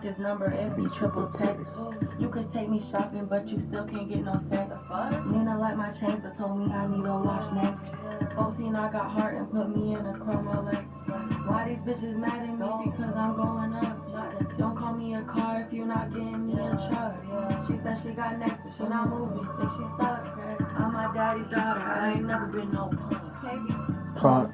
his number, it be triple text. You can take me shopping, but you still can't get no sex. Nina like my chains, but told me I need a wash next. Folks seen I got heart and put me in a chroma Lex. Why these bitches mad at me? Because I'm going up. Don't call me a car if you're not getting me a truck. She said she got next, but she not moving. Think she stuck. I'm my daddy's daughter. I ain't never been no punk.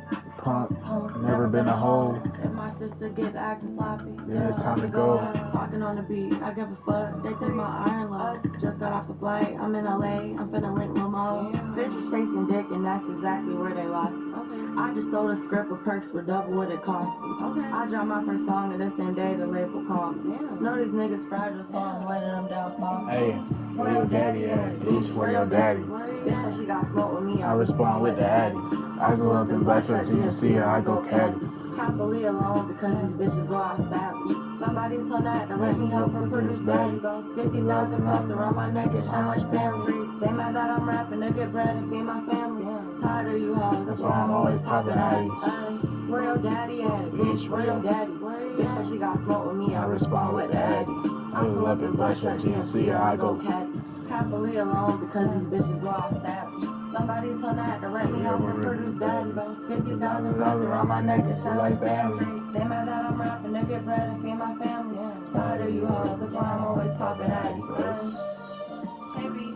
Never been a hoe. If my sister gets acting sloppy, then it's time to go. Talking on the beat, I give a fuck. They think my iron low. Just got off the flight. I'm in LA. I'm finna link Lamo. Bitches chasing dick, and that's exactly where they lost me. I just sold a script of perks for double what it cost me. I dropped my first song, and the same day the label called me. Know these niggas fragile, so I'm letting them down soft. Hey, where your daddy at? Bitch, where your daddy? Bitch said she got smoke with me. I respond with the addy. I go up in black truck GMC, I go caddy. Happily alone because these bitches go out sadly. Somebody told that to let me help her produce daddy. 50,000 belts around my neck and shine like Stanley. They mad that I'm rapping to get bread and feed my family. Tired of you hoes, that's why I'm always popping addies. Where your daddy at? Bitch, where your daddy? Bitch said she got smoke with me, I respond with the addy. I go up in black truck GMC, I go caddy. Happily alone because these bitches go out sadly. Somebody told that to let me help her produce daddy. 50,000 belts around my neck and shine like family. They mad that I'm rapping to get bread and feed my family. Tired of you hoes, that's why I'm always popping addies. Baby.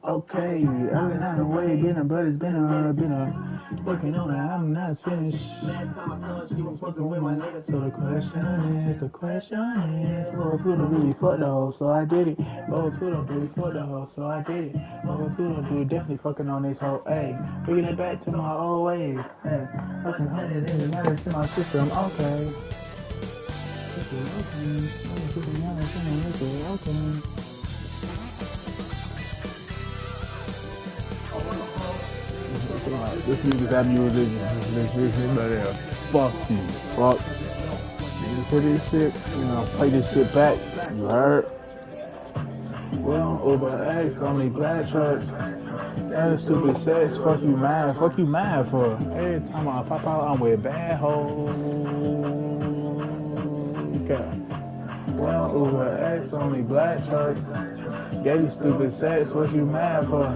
Okay, I've been on the way, but it's been a working on it, I'm not finished. Last time I saw her, she was fucking with my nigga. So the question is, oh, Pluto really fucked the hoe, so I did it. Oh, Pluto really fucked the hoe, so I did it. Oh, Pluto really definitely fucking on this hoe, ayy. Bringing it back to my old ways, ayy. Fucking 100 in the letters to my system, okay. Okay. This nigga's that music, this fuck you, fuck. You hear this shit, play this shit back, you heard? Well, over X, only black shirts. That is stupid sex, fuck you mad for? Every time I pop out, I'm with bad hoes. Okay. Well, over X, only black shirts. Gave you stupid sex, what you mad for?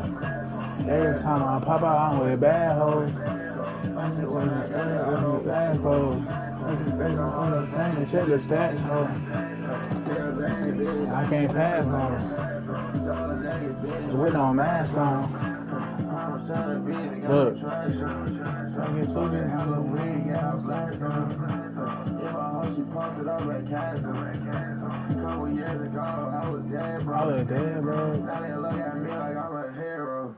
Every time I pop out, I'm with bad hoes. I'm with bad hoes. Check the stats, ho. I can't pass on. With no mask on. Look. I get so good, how the wig, yeah, I'm black on. If I hope she posted on that castle. A couple years ago, I was dead, bro. Now they look at me like I'm a hero.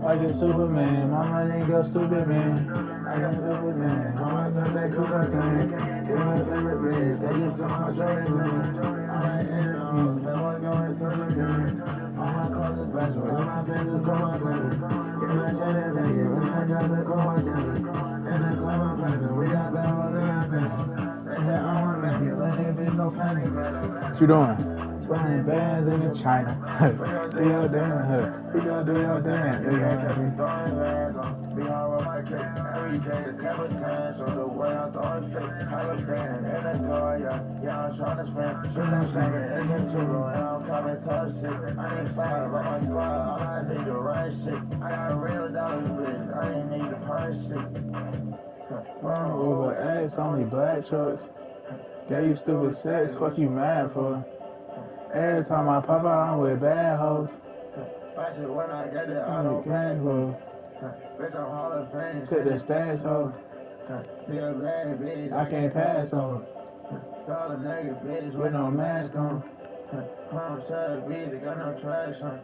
I get Superman, my money go stupid, man. I got stupid, man. Mama said that cool thing. Give my favorite bitch, they just on my Jordan, man. I like interviews, that was going to the game. All my clothes is special, all my pants is going clean. Get my shit in Vegas, when I got the car down. And the club I'm flexing, we got barrels in our section. They said I want to make it, let that bitch no panic. What you doing? Spending bands in China. Do your damn, we gonna do your damn. We gonna catch me throwing bands on. Be all on my case. Every day is never time. So the way I'm throwing face. Halogram in the car, yeah, I'm trying to sprint. Shoot no shaking, it's a two-roll. And I'm coming tough shit. I need fire on my squad. I need the right shit. I got real dollars, bitch. I ain't need the punch shit. Over X, only black trucks. Gave you stupid sex, fuck you mad for? Every time I pop out, I'm with bad hoes. When I get it, I don't plan for. Bitch, I'm Hall of Fame. Took the stats, ho. See a bad bitch, I can't pass on. Stall a nigga, bitch, with no mask on. Home shut, bitch, they got no trash on.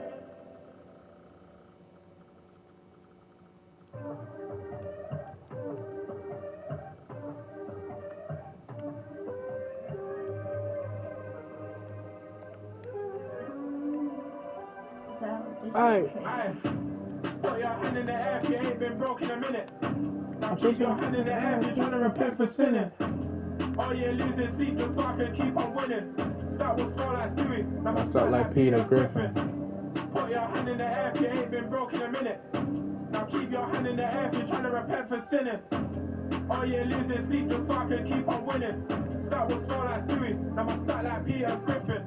Hey, so y'all in the app, you ain't been broke in a minute. Now keep your hand in the air if you're trying to repent for sinning. Oh yeah, losing sleep just so I can keep on winning. Start with small like Stewie, now I start like Peter Griffin. Put your hand in the air if you ain't been broke in a minute. Now keep your hand in the air if you're trying to repent for sinning. Oh yeah, losing sleep just so I can keep on winning. Start with small like Stewie, now I start like Peter Griffin.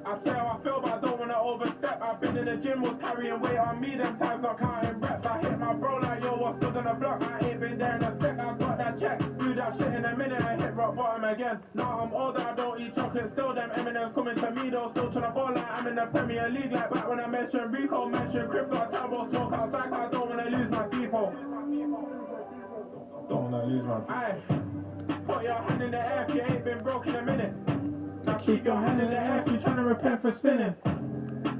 I say how I feel, but I don't wanna overstep. I've been in the gym, was carrying weight on me, them times not counting reps. I hit my bro like, yo, what's good on the block? I ain't been there in a sec, I got that check. Do that shit in a minute, I hit rock bottom again. Now I'm older, I don't eat chocolate, still them M&M's coming to me though. Still tryna ball like I'm in the Premier League. Like back when I mentioned Rico, mentioned crypto, I turbo smoke outside, I don't wanna lose my depot. Don't wanna lose my depot. Put your hand in the air if you ain't been broke in a minute. Now keep your hand in the air if you're trying to repent for sinning.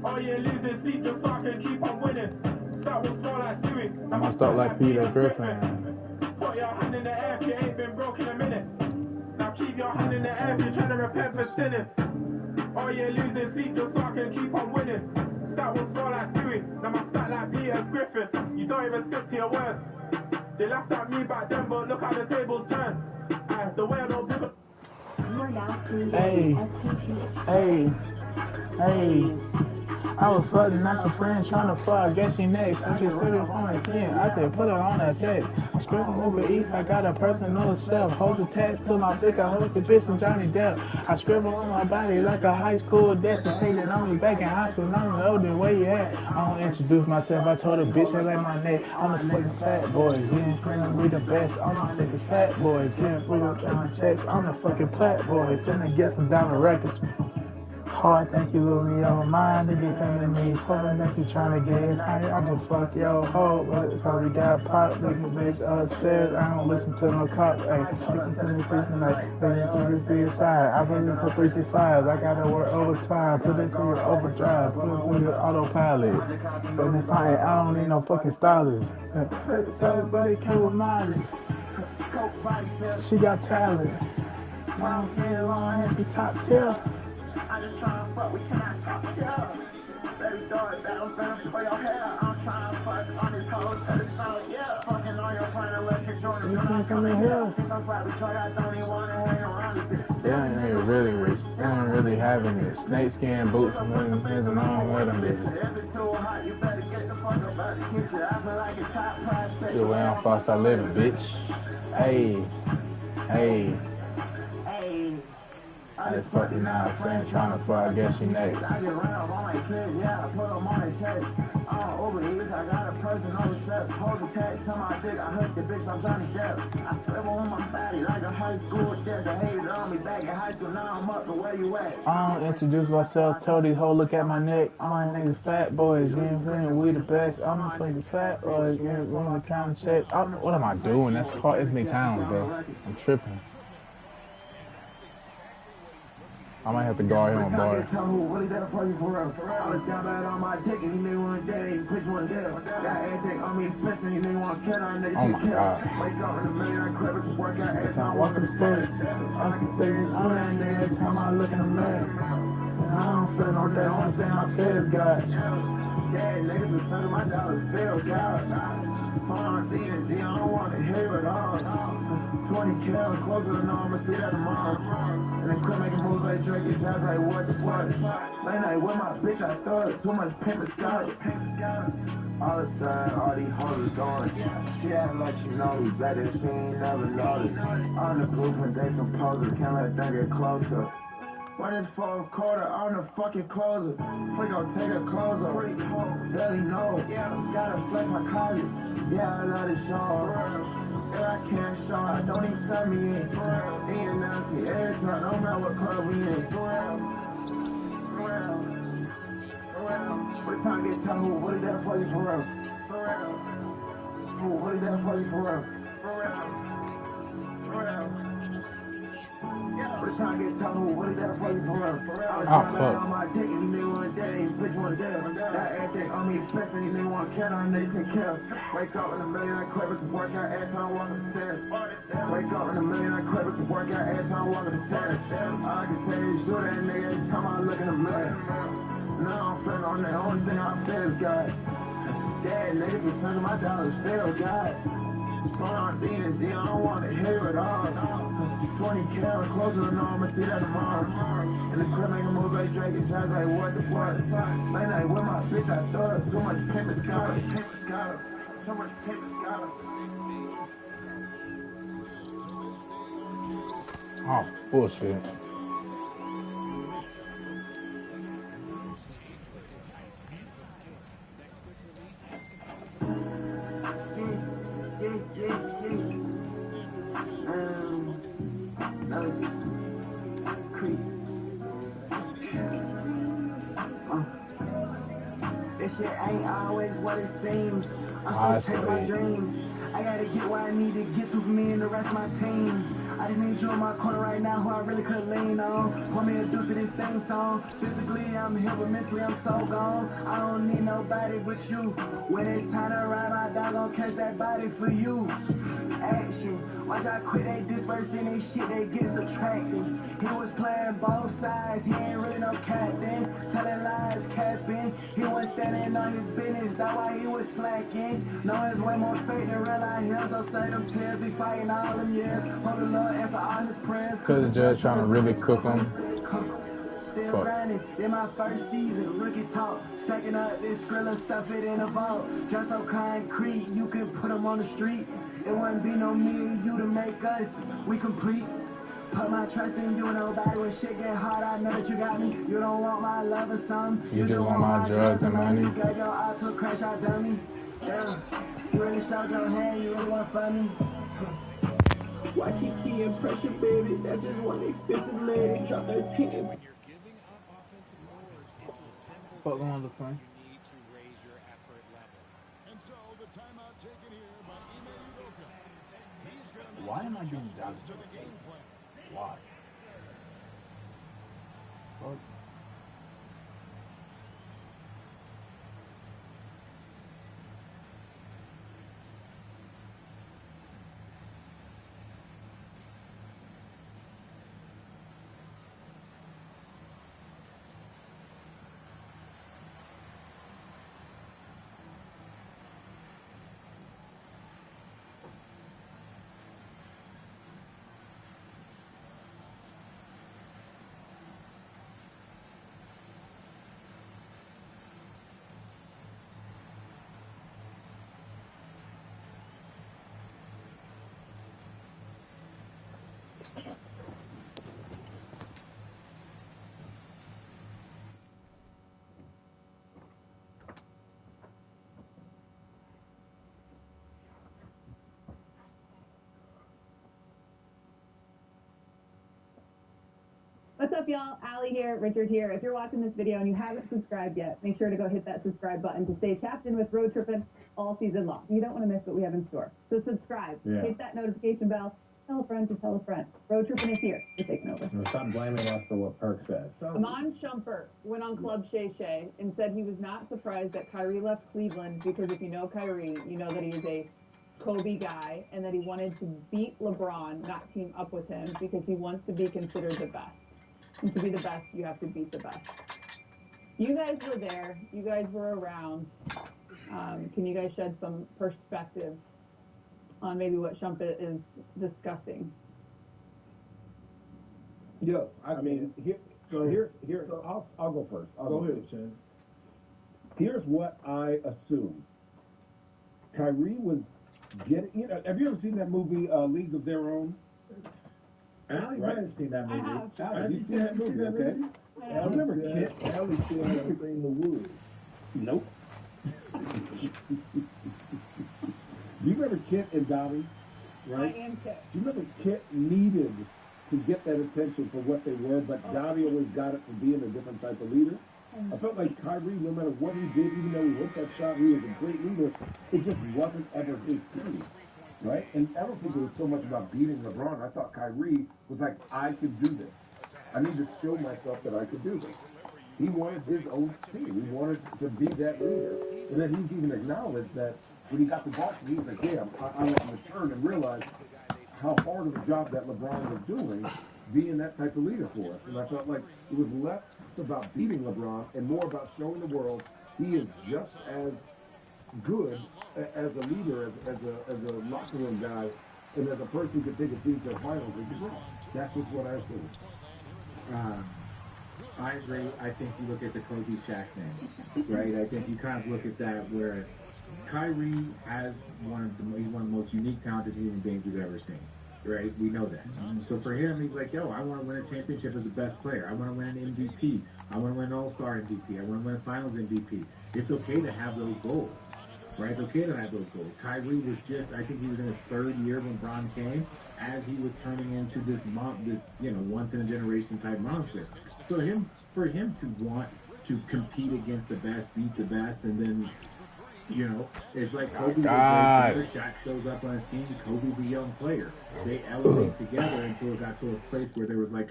Oh yeah, losing sleep just so I can keep on winning. Start with small like Stewie, I'ma start like Peter Griffin. Put your hand in the air if you ain't been broke in a minute. Now keep your hand in the air if you're trying to repent for sinning. Oh yeah, losing sleep just so I can keep on winning. Start with small like Stewie, now I start like Peter Griffin. You don't even stick to your word. They laughed at me back then, but look how the tables turn. The way I don't pick up. Hey, I was fucking not your friend trying to fuck. I guess she next. I just put it on again. I just put it on a text. I'm scribbling Uber Eats. I got a personal self. Hold the text to my dick. I hold the bitch from Johnny Depp. I scribble on my body like a high school desk. They hated on me back in high school. I don't know the way you at. I don't introduce myself. I told a bitch I like my neck. I'm the fucking fat boys. Getting friendly, we the best. I'm the fucking fat boys. Getting free with checks. I'm the fucking fat boy. Finna get some down the records. Oh, I think you lose me your mind to get coming to me. Fucking that you trying to get in. I just fuck your hoe, but it's how we got pop. Looking bitch upstairs. I don't listen to no cops. Hey, listen to me preaching like, listen to your side. I believe for 365. I gotta work overtime. Put it through your overdrive. Put it through your autopilot. But if I don't need no fucking stylist. So everybody came with mileage. She got talent. Mom came along and she top tier. I just tryna fuck, we cannot talk, yeah. Baby, throw it back, I'm finna for your hair. I'm tryna fuck on this hoe to the sun, yeah. Fucking on your friend unless you're joining. You can't come in here. Since I'm flat, we try, I don't even wanna hang around with this. They ain't really rich. They ain't really having it. Snake skin boots and them things and I don't wear them bitches. If it's too hot, you better get the fuck up out the kitchen. I feel like a top prospect. The way I'm fast, I live it, bitch. Hey. I just fucking not a friend trying to fuck, I guess she next. I just ran up on my kids, yeah, I put them on his head. I'm over East, I got a person on the set. Hold the text to my dick, I hooked the bitch, I'm Johnny Depp. I scribble on my body like a high school desk. I hated on me back in high school, now I'm up to where you at. I don't introduce myself, tell these hoes look at my neck. All my niggas fat boys, getting friendly, we the best. I'm the fucking fat boys, getting one of the counting checks. What am I doing? That's part of me towns, bro. I'm tripping. I might have to go out here on bar. I was down bad on my dick and he made one day, which one did? Got everything on me expensive, he made one kid on nigga. Oh my god. Wake up in the million crib to work out every time I walk in the store. I can say this on that nigga every time I look in the mirror. I don't feel no day, only thing I feel is God. Yeah, niggas are sending my dollars, feel God. Phone D&D, I don't want to hear it all. 20 kills, closer than all, I'ma see that tomorrow. And then quit making moves like Drake, it's just like what the fuck. Late night with my bitch, I thought it, too much paper scotch. All the side, all these hoes gone. She act like she know me better, she ain't never noticed. On the blueprint, they some posers, can't let that get closer. When it's 4 quarter, I'm the fucking closer. We gon' take a closer. Barely know. Gotta flex my college. Yeah, I love this show. Yeah, I can't show. I don't even send me in. He announced me every time. No matter what club we in. Every time I get told, who what is that for you for real? Who what is that for you for real? Every time I get told, who what is that for you for real? I was on my dick and he made one day, bitch one day. Got everything on me expensive, he made one cat on they take care. Wake up in a million crib, it's work out every time I walk up the stairs. Wake up in a million crib, it's work out every time I walk up the stairs. All I can say is shoot that nigga every time I look in the mirror. Now I'm feeling on that, only thing I feel is God. Yeah, niggas be sending my dollars, feel God. Going on Venus, I don't want to hear it all. 20 carat closer than all, I'ma see that tomorrow. In the crib making moves like Drake, it's like what the fuck? Late night with my bitch, I thought it. Too much paper scholar. Too much paper scholar. Oh, bullshit. This shit ain't always what it seems. I'm supposed to take my dreams. I gotta get what I need to get to for me and the rest of my team. I just need you in my corner right now who I really could lean on. Pour me a deuce to this theme song. Physically I'm here, but mentally I'm so gone. I don't need nobody but you. When it's time to ride, my dog gon' catch that body for you. Action. Watch I quit, they dispersing they shit, they get subtracting. He was playing both sides, he ain't really no captain. Telling lies, capping. He wasn't standing on his business, that's why he was slacking. No, it's way more fake than real out here, so say them tears, be fighting all them years. Hope the Lord answer all his prayers. Cause the judge trying to really cook him. Still grinding, in my first season, rookie talk. Stacking up this skrilla, stuff it in a vault. Just so concrete, you can put them on the street. It wouldn't be no me and you to make us, we complete. Put my trust in you, nobody when shit get hard, I know that you got me. You don't want my love or something. You just want my drugs and money. You got your auto crash out dummy. Yeah, you really showed your hand, you really want funny. Why keep keying pressure, baby? That's just one expensive lady. Drop 13. What going look like? Why am I doing that? Why? What? What's up, y'all? Allie here, Richard here. If you're watching this video and you haven't subscribed yet, make sure to go hit that subscribe button to stay tapped in with Road Trippin' all season long. You don't want to miss what we have in store. So subscribe, hit that notification bell, tell a friend to tell a friend. Road Trippin' is here. We're taking over. Stop blaming us for what Perk said. Amon Shumpert went on Club Shay Shay and said he was not surprised that Kyrie left Cleveland because if you know Kyrie, you know that he is a Kobe guy and that he wanted to beat LeBron, not team up with him, because he wants to be considered the best. And to be the best, you have to beat the best. You guys were there. You guys were around. Can you guys shed some perspective on maybe what Shumpert is discussing? Yeah, I mean, I'll go first. Go ahead, Shane. Here's what I assume. Kyrie was getting, have you ever seen that movie, League of Their Own? Allie might have seen that movie. Have you seen that movie? Okay. I remember Kit. Allie still hasn't seen The Woods. Nope. Do you remember Kit and Dobby? Right? I am Kit. Do you remember Kit needed to get that attention for what they were, but Dobby always got it for being a different type of leader? I felt like Kyrie, no matter what he did, even though he hit that shot, he was a great leader, it just wasn't ever his team. Right? And I don't think it was so much about beating LeBron. I thought Kyrie was like, I could do this. I need to show myself that I could do this. He wanted his own team. He wanted to be that leader. And then he's even acknowledged that when he got the Boston, he was like, damn, I matured and realized how hard of a job that LeBron was doing being that type of leader for us. And I felt like it was less about beating LeBron and more about showing the world he is just as good as a leader, as a locker room guy, and as a person who could take a team to the finals. That's just what I assume. I agree. I think you look at the Kobe Shaq thing, right? I think you kind of look at that where Kyrie has he's one of the most unique, talented human beings we've ever seen, right? We know that. So for him, he's like, yo, I want to win a championship as the best player. I want to win an MVP. I want to win an All-Star MVP. I want to win a Finals MVP. It's okay to have those goals, right? It's okay to have those goals. Kyrie was I think he was in his third year when Bron came, as he was turning into this once in a generation type monster. So for him to want to compete against the best, beat the best, and then it's like Kobe Shaq shows up on his team. Kobe's a young player. They elevate together until it got to a place where there was like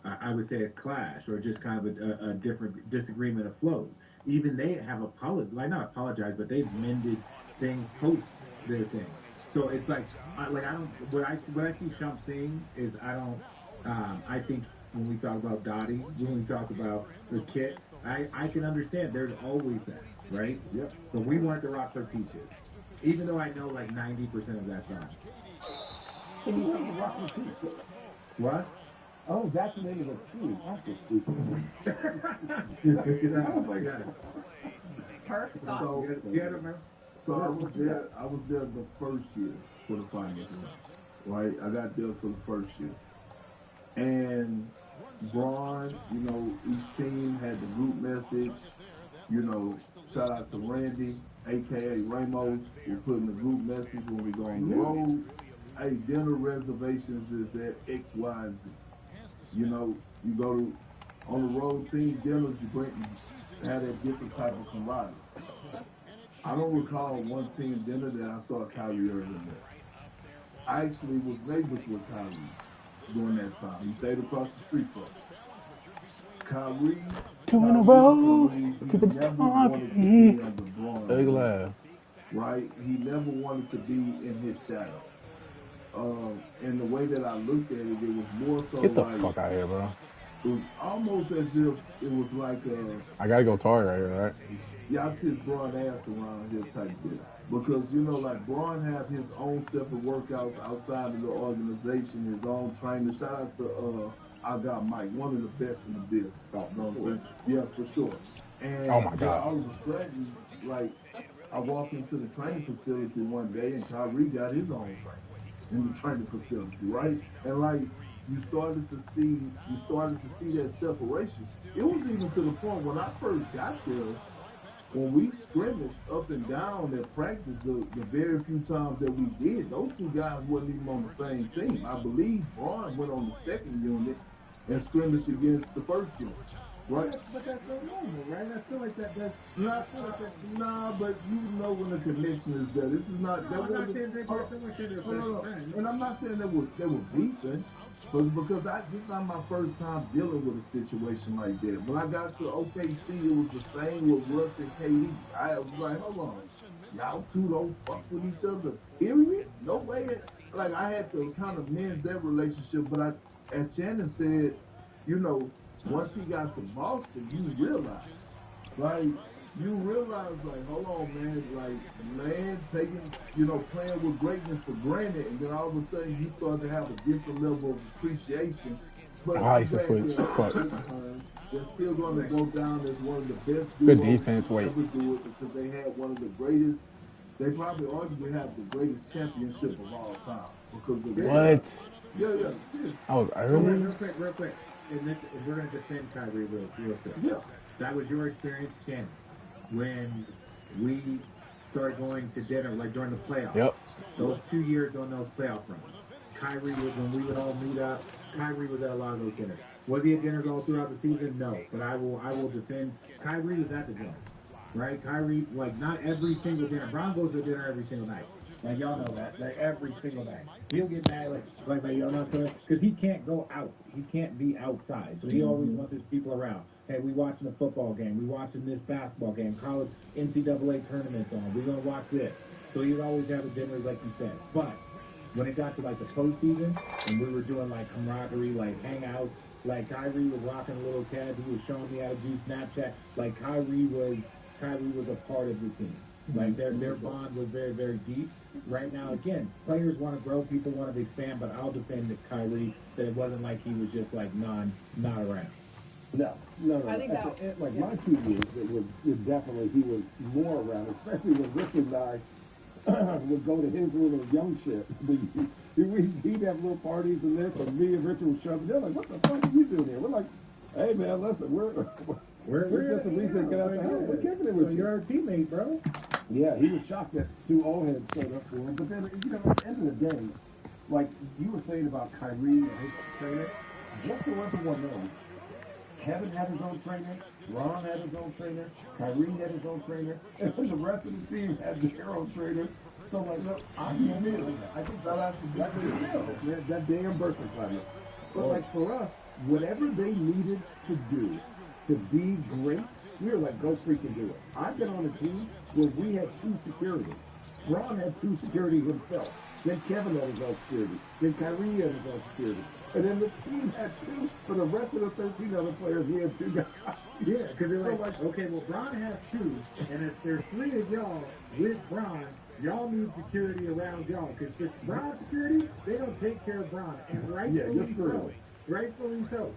I would say a clash or just kind of a different disagreement of flows. Even they have not apologized, but they've mended things post their thing. So it's like what I see Shump saying is I think when we talk about Dottie, when we talk about the kit, I can understand there's always that, right? Yep. But we wanted to rock their peaches. Even though I know like 90% of that song. And you want to rock the peach. What? Oh, that's the name of the team. That's just stupid. Oh my God. So I was there the first year for the finals, right? I got there for the first year. And Bron, each team had the group message. Shout out to Randy, a.k.a. Ramos, who put in the group message when we go on the road. Hey, dinner reservations is at X, Y, and Z. You go to, on the road team dinners, you had a different type of camaraderie. I don't recall one team dinner that I saw Kyrie Irving there. I actually was neighbors with Kyrie during that time. He stayed across the street from me. Kyrie, two in a row. Keep it talking. Right? He never wanted to be in his shadow. And the way that I looked at it, it was more so Get the like, fuck out of here, bro. it was almost as if it was like I gotta go Tory right here, right? yeah, I kiss Braun ass around here type deal. Because, like Braun has his own separate workouts outside of the organization, his own trainer. Shout out to I got Mike, one of the best in the business. You know what I'm saying? Yeah, for sure. And Oh my God. all of a sudden, like, I walked into the training facility one day and Kyrie got his own trainer in the training facility, right? And like you started to see that separation. It was even to the point when I first got there, when we scrimmaged up and down at practice, the very few times that we did, those two guys wasn't even on the same team. I believe Braun went on the second unit and scrimmaged against the first unit. Right? But that's so normal, right? I feel like that's Nah, but you know when the connection is there. This is not. No, I'm not saying they were so much. And I'm not saying they were beefing, but because this is not my first time dealing with a situation like that. When I got to OKC, it was the same with Russ and KD. I was like, hold on, y'all two don't fuck with each other. Period. No way. Like I had to kind of mend that relationship, but as Shannon said, once he got to Boston, you realize, hold on, man, taking, playing with greatness for granted, and then all of a sudden you start to have a different level of appreciation. But Nice, that's switch. Fuck. They're still going to go down as one of the best Good duos defense, to wait. ever do it because they had one of the greatest. They probably arguably have the greatest championship of all time because of What? Yeah. I was So early. real quick. And we're going to defend Kyrie real quick. Yeah. That was your experience, Shannon, when we started going to dinner, like during the playoffs. Yep. Those 2 years on those playoff runs. Kyrie was, when we would all meet up, Kyrie was at a lot of those dinners. Was he at dinners all throughout the season? No. But I will defend. Kyrie was at the dinner, right? Kyrie, not every single dinner. Bron goes to dinner every single night. Like, y'all know that. Like, every single night. He'll get mad, y'all know, because he can't go out. He can't be outside. So he always wants his people around. Hey, we watching a football game. We watching this basketball game. College NCAA tournaments on. We're going to watch this. So he'd always have a dinner, like you said. But when it got to, the postseason, and we were doing, camaraderie, hangouts, Kyrie was rocking a little cat. He was showing me how to do Snapchat. Kyrie was a part of the team. Like their bond was very, very deep. Right now, again, players want to grow, people want to expand, but I'll defend Kyrie that it wasn't like he was just like not around. No. I think that, Like my 2 years, it definitely he was more around, especially when Richard and I would go to his little young shit. He'd have little parties and this, and me and Richard would show up. They're like, "What the fuck are you doing here?" We're like, "Hey man, listen, we're just a reason to get out the house. We're kicking it with you. You're our teammate, bro." Yeah, he was shocked that 2 old heads showed up for him. But then, at the end of the day, like you were saying about Kyrie and his trainer, just so everyone knows, Kevin had his own trainer, Ron had his own trainer, Kyrie had his own trainer, and then the rest of the team had their own trainer. So like, look, I think that that damn birthday party. But like for us, whatever they needed to do to be great, we were like, go freaking do it. I've been on a team where we had 2 security. Ron had 2 security himself. Then Kevin had his own security. Then Kyrie had his own security. And then the team had 2 for the rest of the 13 other players. We had 2 guys. Yeah, because they're like, okay, well, Bron has 2, and if there's 3 of y'all with Bron, y'all need security around y'all. Because if Bron security, they don't take care of Bron. And rightfully so. Rightfully so.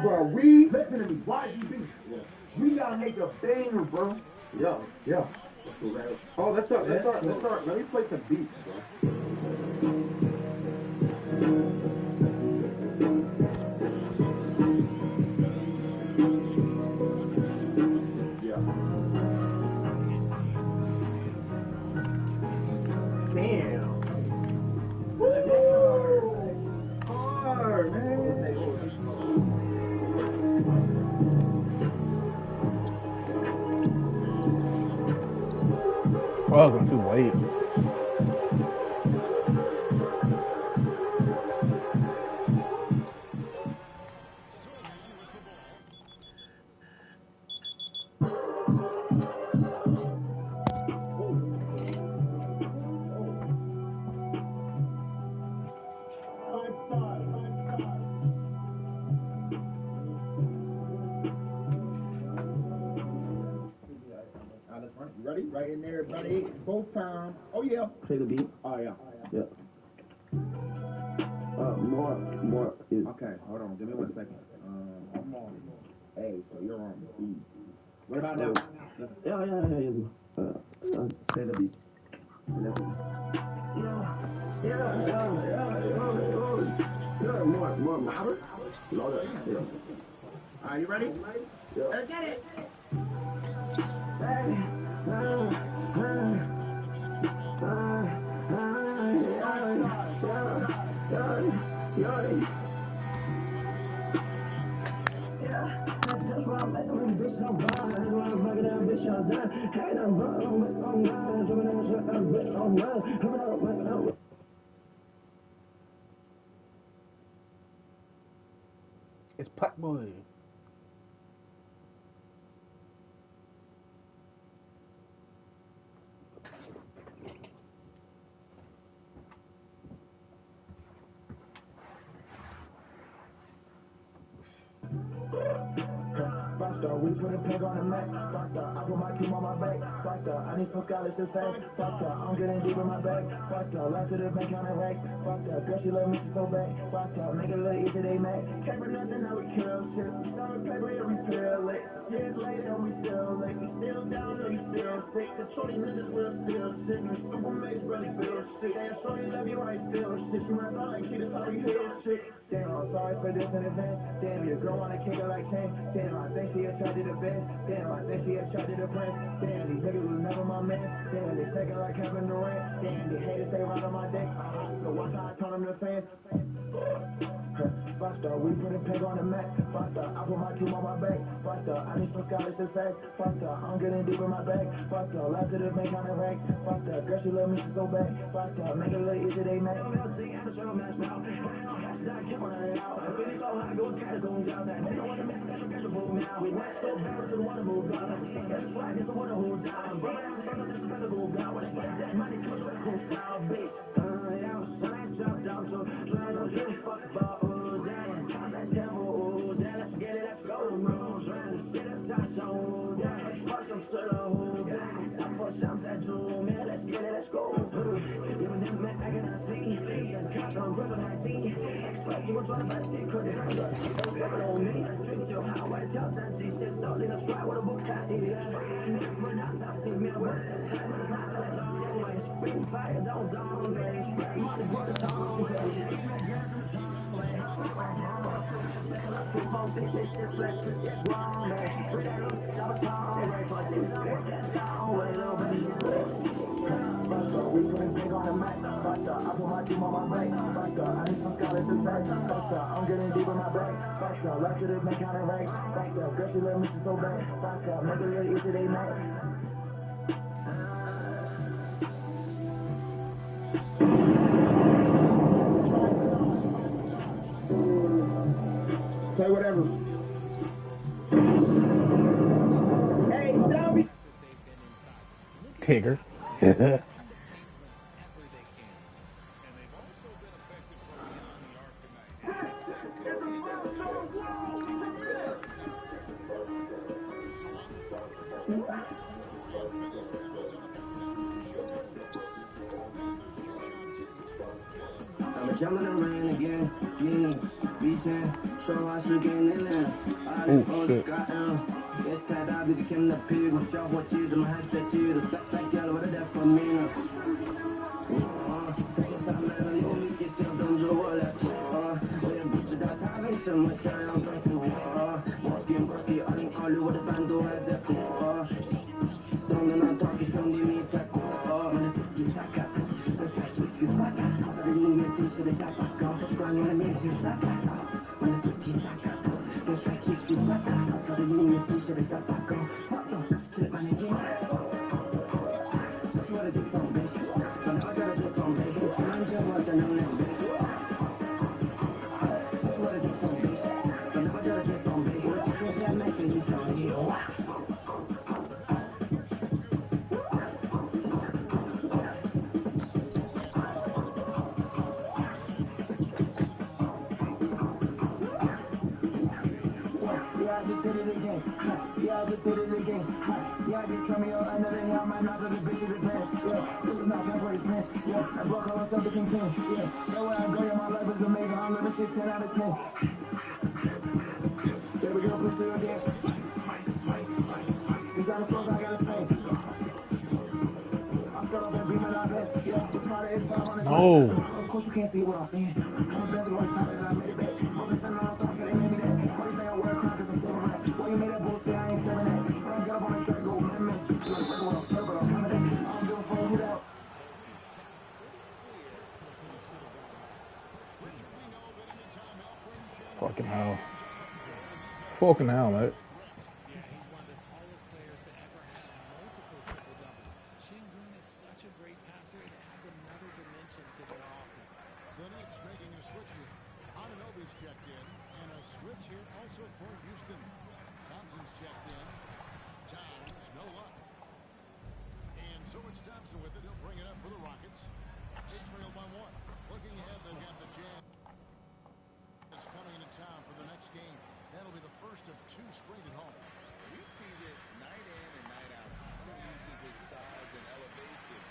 Bro, listen to me. YGB. Yeah. We gotta make a banger, bro. Yeah. Oh, that's all. Let me play some beats, bro. Yeah. Damn. Woo! Hard, man. Welcome too late. You ready? Right in there, buddy. Both times. Oh, yeah. Play the beat. Oh, yeah. Yeah. More. Okay, hold on. Give me 1 second. I'm on A, so you're on B. What about now? Yeah. Play the beat. Yeah. More louder. Louder. Yeah. Are you ready? Yeah. Let's get it. That's why I'm letting this bitch so blind. I'm gonna fuck it up, bitch, y'all done. Hey, I'm online. Some of them shit, I'm bit online. It's Pac Boy. Faster, we put a peg on the map. Faster, I put my team on my back. Faster, I need some scholarships fast. Faster, I'm getting deep in my bag. Faster, life to the bank counting racks. Faster, girl, she love me, she so bad. Faster, make it look easy, they mad. Can't for nothing, now we kill shit. Started paper, yeah, we feel late. 6 years later, we still late. We still down, and we still sick. The shorty niggas will still sick. Super mates really feel shit. Damn, shorty love you, I still shit. She runs out like she just already hit shit. Damn, I'm sorry for this in advance. Damn, your girl wanna kick her like Shane. Damn, I think she attracted to best. Damn, I think she attracted to Prince. Damn, these niggas was never my man. Damn, they snaking like Kevin Durant. Damn, they haters stay right on my dick. So watch how I turn them to fans. Faster, we put a peg on the map. Faster, I put my team on my back. Faster, I need some scholarships fast. Faster, I'm getting deep in my bag. Faster, last to the bank counting racks. Faster, girl, she love me, she so bad. Faster, make it look easy, they mad. We put a peg on the map. Faster, I put my team on my back. Faster, I need some scholarships fast. Faster, I'm getting deep in my bag. Faster, last to the bank counting racks. Faster, girl, she love me, she so bad. Faster, make it look easy, they mad. Say whatever. Hey, Dobby. Tigger. I'm jumping around again, beating, so I should get in there. Oh, shit. It's that I became the pig, myself, what you do, my hands that you, the fact that girl, what that for me now. Yeah, I just did it again. Yeah, I just did it again. Yeah, I just come here another day. I might not go to bitch to the plan. Yeah, this is not February plan. Yeah, I broke all myself to contain. Yeah, so where I go, yeah, my life is amazing. I'm living shit 10 out of 10. There we go, push it again. You gotta slow, I gotta say. I'm still up and beaming out there. Yeah, the part is 500. No. Of course you can't see what I'm saying. I'm the best of one time that I made it back. Most of the time I don't talk, they made me that. Why you think I wear a crown 'cause I'm still around? Boy, you made that bullshit, I ain't feeling that. When I get up on the track, go, man. You like breaking what I'm feeling, but I'm coming in. I don't give a fuck who that. Fucking hell. Fucking hell, mate. Checked in, and a switch here also for Houston. Thompson's checked in. Towns, no luck. And so it's Thompson with it. He'll bring it up for the Rockets. They trail by 1. Looking ahead, they've got the Jazz coming into town for the next game. That'll be the first of 2 straight at home. We see this night in and night out. Thompson uses his size and elevation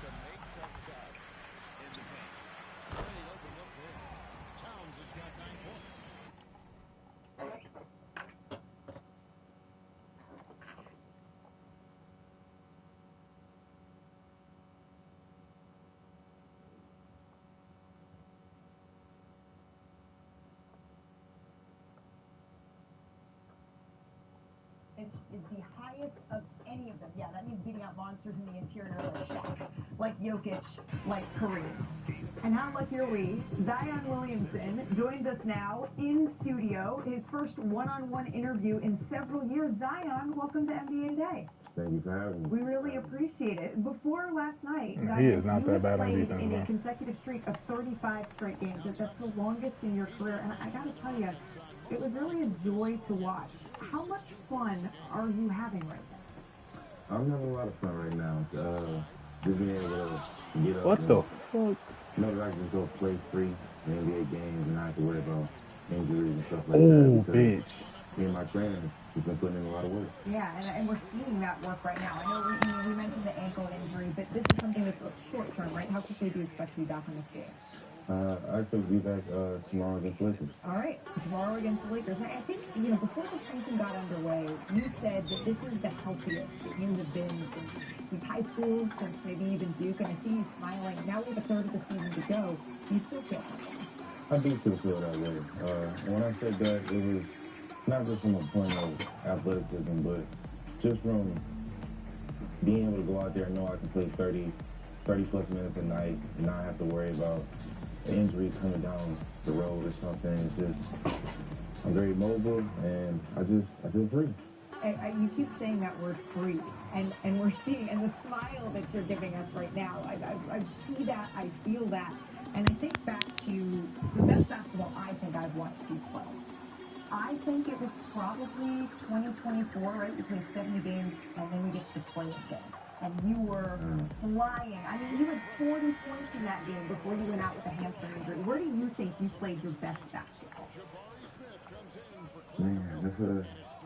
to make tough shots in the paint. Really opened up there. Towns has got 9 points. highest of any of them. Yeah, that means beating out monsters in the interior like Shaq, like Jokic, like Kareem. And how lucky are we? Zion Williamson joins us now in studio. His first one-on-one interview in several years. Zion, welcome to NBA Today. Thank you for having me. We really appreciate it. Before last night, He Zion, is not you that had bad on played defense, in bro. a consecutive streak of 35 straight games. That's the longest in your career. And I got to tell you, it was really a joy to watch. How much fun are you having right now? I'm having a lot of fun right now. Just being able to get up What the and fuck? know that I can just go play free in NBA games and not have to worry about injuries and stuff like Oh, that. because bitch. Me and my trainer, we've been putting in a lot of work. Yeah, and we're seeing that work right now. I know we mentioned the ankle injury, but this is something that's short term, right? How quickly do you expect to be back on the field? I expect to be back tomorrow against the Lakers. All right, tomorrow against the Lakers. I think, before the season got underway, you said that this is the healthiest that you have been since high school, since maybe even Duke, and I see you smiling. Now we have a third of the season to go. Do you still feel healthy? I do still feel that way. And when I said that, it was not just from a point of athleticism, but just from being able to go out there and know I can play 30 plus minutes a night and not have to worry about an injury coming down the road or something. It's just, I'm very mobile and I feel free. You keep saying that word free, and we're seeing, and the smile that you're giving us right now, I see that, I feel that, and I think back to the best basketball I think I've watched you play. I think it was probably 2024, right? You played 70 games, and then we get to play again. And you were flying. I mean, you had 40 points in that game before you went out with a hamstring injury. Where do you think you played your best basketball? Man,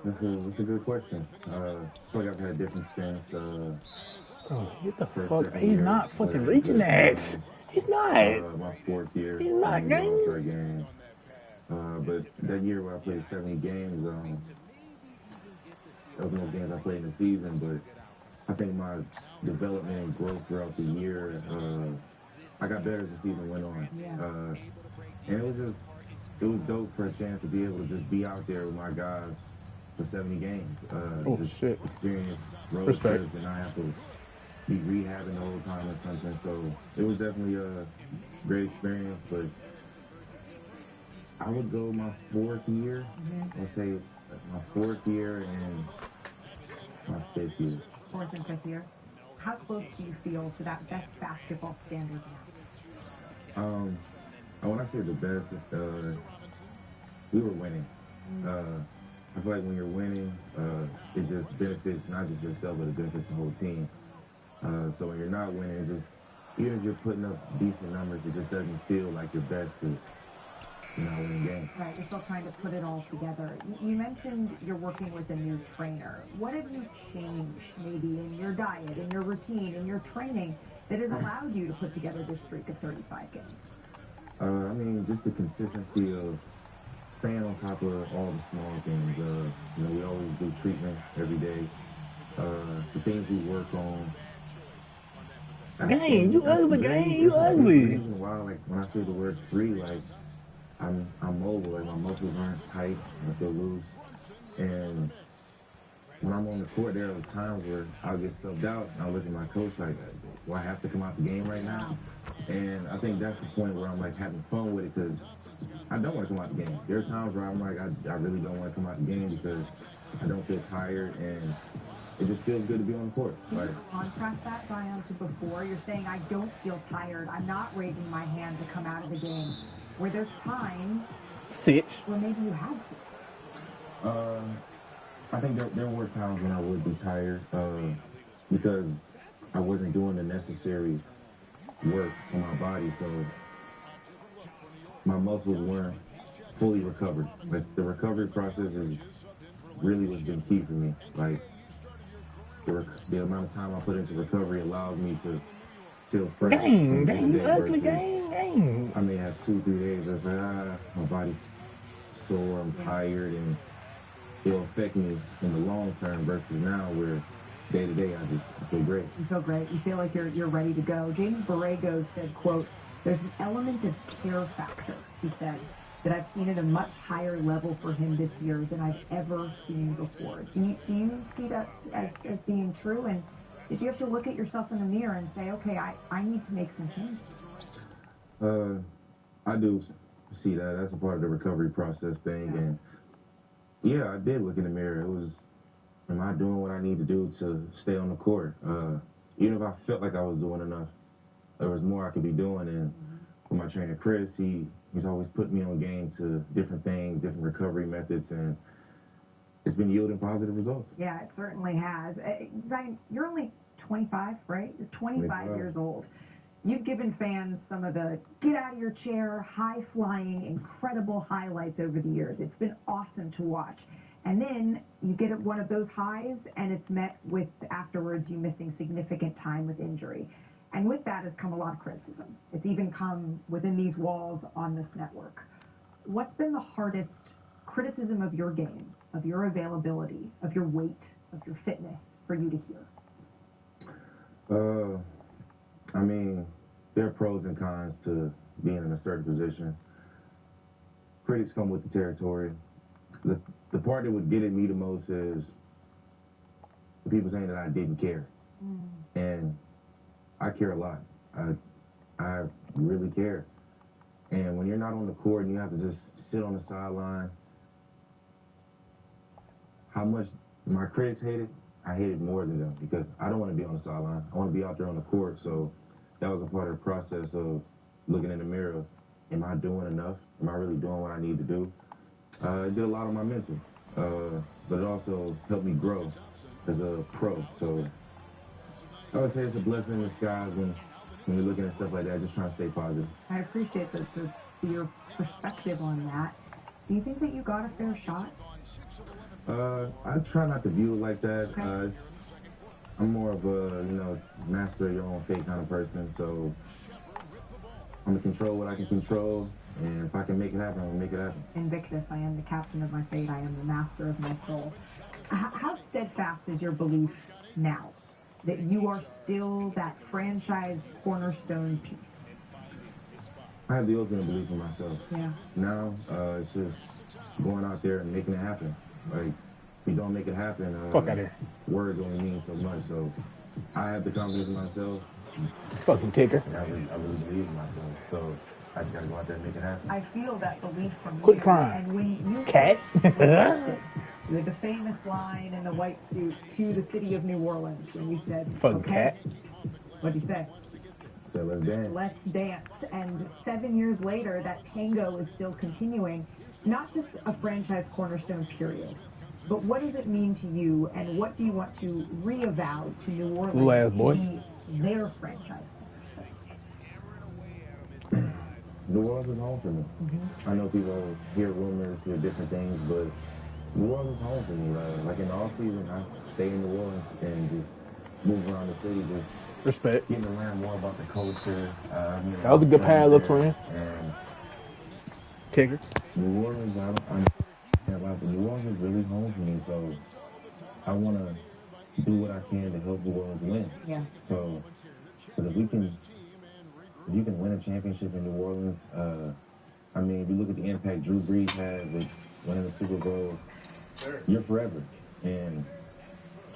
that's a good question. I feel like I've had different stints. Oh, get the First, fuck. second He's year, not fucking but reaching that. He's not. My fourth year. He's not, in the gang. All-Star game. But that year when I played 70 games, that was the most games I played in the season. But I think my development and growth throughout the year, I got better as the season went on. And it was dope for a chance to be able to just be out there with my guys for 70 games. Shit. Experience road Respect. trips and not have to be rehabbing the whole time or something. So it was definitely a great experience, but I would go my fourth year. I'll say my fourth year and my fifth year. Fourth and fifth year. How close do you feel to that best basketball standard now? When I say the best, we were winning. I feel like when you're winning, it just benefits not just yourself, but it benefits the whole team. So when you're not winning, it just, even if you're putting up decent numbers, it just doesn't feel like your best because you're not winning games. Right, you're still trying to put it all together. You mentioned you're working with a new trainer. What have you changed maybe in your diet, in your routine, in your training that has allowed you to put together this streak of 35 games? I mean, just the consistency of staying on top of all the small things. We always do treatment every day. The things we work on. Gang, you ugly, gang, you ugly. The reason why, like, when I say the word free, like, I'm mobile, like, my muscles aren't tight, I feel loose. And when I'm on the court, there are times where I'll get subbed out, and I'll look at my coach like, do I have to come out the game right now? And I think that's the point where I'm, like, having fun with it, because I don't want to come out the game. There are times where I'm like, I really don't want to come out the game because I don't feel tired, and it just feels good to be on the court. Can you contrast that, Zion, to before? You're saying, I don't feel tired. I'm not raising my hand to come out of the game. Where there's times where maybe you had to. I think there were times when I would be tired because I wasn't doing the necessary work on my body, so my muscles weren't fully recovered. Like, the recovery process is really what's been key for me. Like, the amount of time I put into recovery allows me to feel fresh. Gang, you ugly, gang. I may have 2-3 days of my body's sore, I'm tired, and it'll affect me in the long term versus now where day to day I feel great. You feel great. You feel like you're ready to go. James Borrego said, quote, there's an element of care factor, he said, that I've seen at a much higher level for him this year than I've ever seen before. Do you see that as being true? And did you have to look at yourself in the mirror and say, okay, I need to make some changes? I do see that. That's a part of the recovery process thing. And yeah, I did look in the mirror. It was, am I doing what I need to do to stay on the court? Even if I felt like I was doing enough, there was more I could be doing. And with my trainer, Chris, he's always put me on game to different things, different recovery methods, and it's been yielding positive results. Yeah, it certainly has. Zion, you're only 25, right? You're 25 years old. You've given fans some of the get out of your chair, high-flying, incredible highlights over the years. It's been awesome to watch. And then you get one of those highs, and it's met with, afterwards, you missing significant time with injury. And with that has come a lot of criticism. It's even come within these walls on this network. What's been the hardest criticism of your game, of your availability, of your weight, of your fitness for you to hear? I mean, there are pros and cons to being in a certain position. Critics come with the territory. The part that would get at me the most is the people saying that I didn't care. And I care a lot. I really care. And when you're not on the court and you have to just sit on the sideline, how much my critics hate it, I hate it more than them because I don't want to be on the sideline. I want to be out there on the court. So that was a part of the process of looking in the mirror. Am I doing enough? Am I really doing what I need to do? It did a lot on my mental, but it also helped me grow as a pro. So I would say it's a blessing in disguise when you're looking at stuff like that, just trying to stay positive. I appreciate your perspective on that. Do you think that you got a fair shot? I try not to view it like that. Okay. I'm more of a, master your own fate kind of person. So I'm gonna control what I can control, and if I can make it happen, I'm gonna make it happen. Invictus, I am the captain of my fate. I am the master of my soul. How steadfast is your belief now that you are still that franchise cornerstone piece? I have the ultimate belief in myself. Yeah. Now, it's just going out there and making it happen. Like, if you don't make it happen, Fuck out here. words only mean so much. So I have the confidence in myself. Fucking ticker. And I really believe in myself. So I just gotta go out there and make it happen. I feel that belief from you. Quit crying. And when you Cat. with the famous line in the white suit to the city of New Orleans when you said, Fucking okay, cat. what'd you say? So let's dance. Let's dance. And 7 years later, that tango is still continuing. Not just a franchise cornerstone period, but what does it mean to you, and what do you want to re-avow to New Orleans boy. to be their franchise cornerstone? New Orleans is home for me. I know people hear rumors, hear different things, but New Orleans is home for me. Like in the off season, I stay in New Orleans and just move around the city, just Respect. getting to learn more about the culture. That was a good pass, little twin. And Ticker. New Orleans, New Orleans is really home for me, so I want to do what I can to help New Orleans win. Yeah. So, because if you can win a championship in New Orleans, I mean, if you look at the impact Drew Brees had with winning the Super Bowl, you're forever. And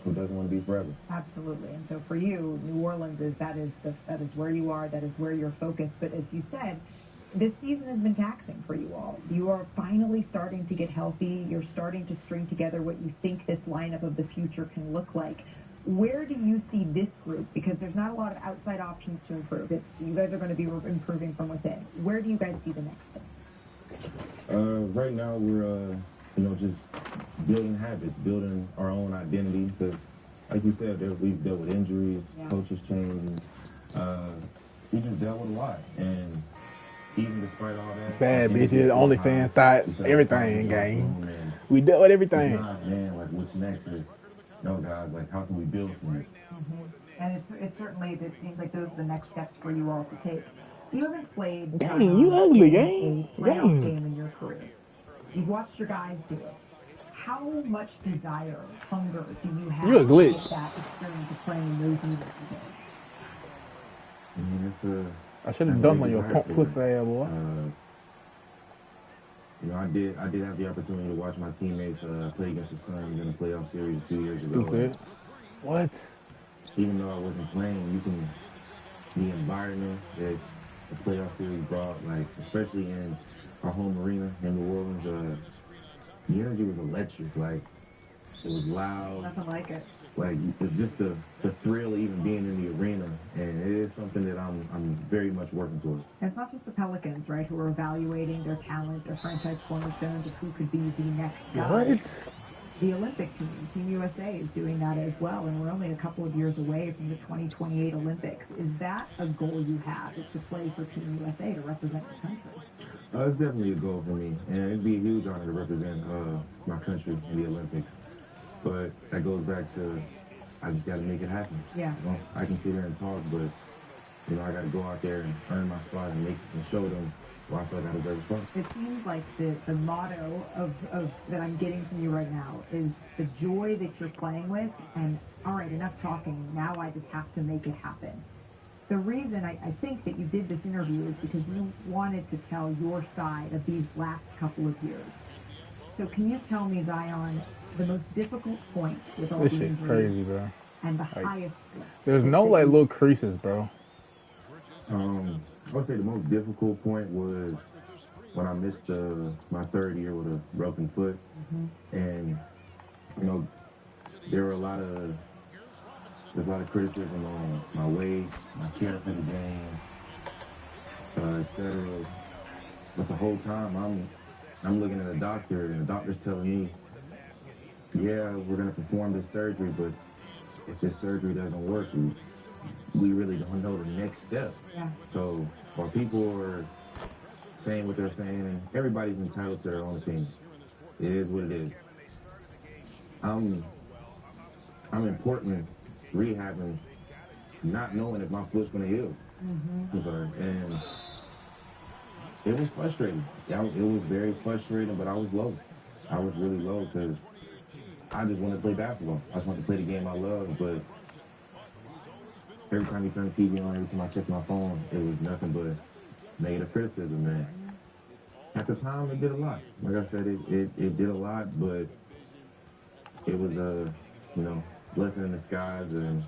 who doesn't want to be forever? Absolutely. And so for you, New Orleans that is where you are, that is where you're focused. But as you said, this season has been taxing for you all. You are finally starting to get healthy. You're starting to string together what you think this lineup of the future can look like. Where do you see this group? Because there's not a lot of outside options to improve. You guys are going to be improving from within. Where do you guys see the next steps? Right now, we're just building habits, building our own identity. Because, like you said, we've dealt with injuries, coaches changes. We just dealt with a lot, and even despite all that, Bad bitches, OnlyFans, thought everything in game. We dealt with everything. It's not, man, like what's next is, guys, like how can we build from this? And it certainly seems like those are the next steps for you all to take. You haven't played Dang, you ugly, a gang. playoff game in your career. You've watched your guys do it. How much desire, hunger do you have You a glitch. to get that experience of playing in those meaningful games? I mean, I should have dumped on your pussy ass, boy. You know, I did have the opportunity to watch my teammates play against the Suns in the playoff series 2 years ago. Stupid. What? Even though I wasn't playing, the environment that the playoff series brought, like especially in our home arena in New Orleans, the energy was electric. Like it was loud. Nothing like it. Like it's just the thrill of even being in the arena, and it is something that I'm very much working towards. And it's not just the Pelicans, right, who are evaluating their talent, their franchise cornerstones of who could be the next guy. What? The Olympic team, Team USA, is doing that as well, and we're only a couple of years away from the 2028 Olympics. Is that a goal you have, is to play for Team USA, to represent your country? It's definitely a goal for me, and it'd be a huge honor to represent my country in the Olympics. But that goes back to I just got to make it happen. Yeah. You know, I can sit here and talk, but you know I got to go out there and earn my spot and show them why I feel like I deserve a spot. It seems like the motto of that I'm getting from you right now is the joy that you're playing with, and all right, enough talking. Now I just have to make it happen. The reason I think that you did this interview is because you wanted to tell your side of these last couple of years. So can you tell me, Zion, the most difficult point with all This the shit injuries crazy, bro. and the Like, highest flips? There's no like little creases, bro. I would say the most difficult point was when I missed my third year with a broken foot, and you know there's a lot of criticism on my weight, my care for the game, etc. But the whole time I'm looking at a doctor, and the doctor's telling me, yeah, we're gonna perform this surgery, but if this surgery doesn't work, we really don't know the next step. Yeah. So while people are saying what they're saying, and everybody's entitled to their own opinion, it is what it is. I'm in Portland rehabbing, not knowing if my foot's gonna heal. I'm sorry. And it was frustrating. It was very frustrating, but I was low. I was really low because I just wanted to play basketball. I just wanted to play the game I love, but every time you turn the TV on, every time I check my phone, it was nothing but negative criticism, man. At the time, it did a lot. Like I said, it did a lot, but it was a, blessing in disguise, and,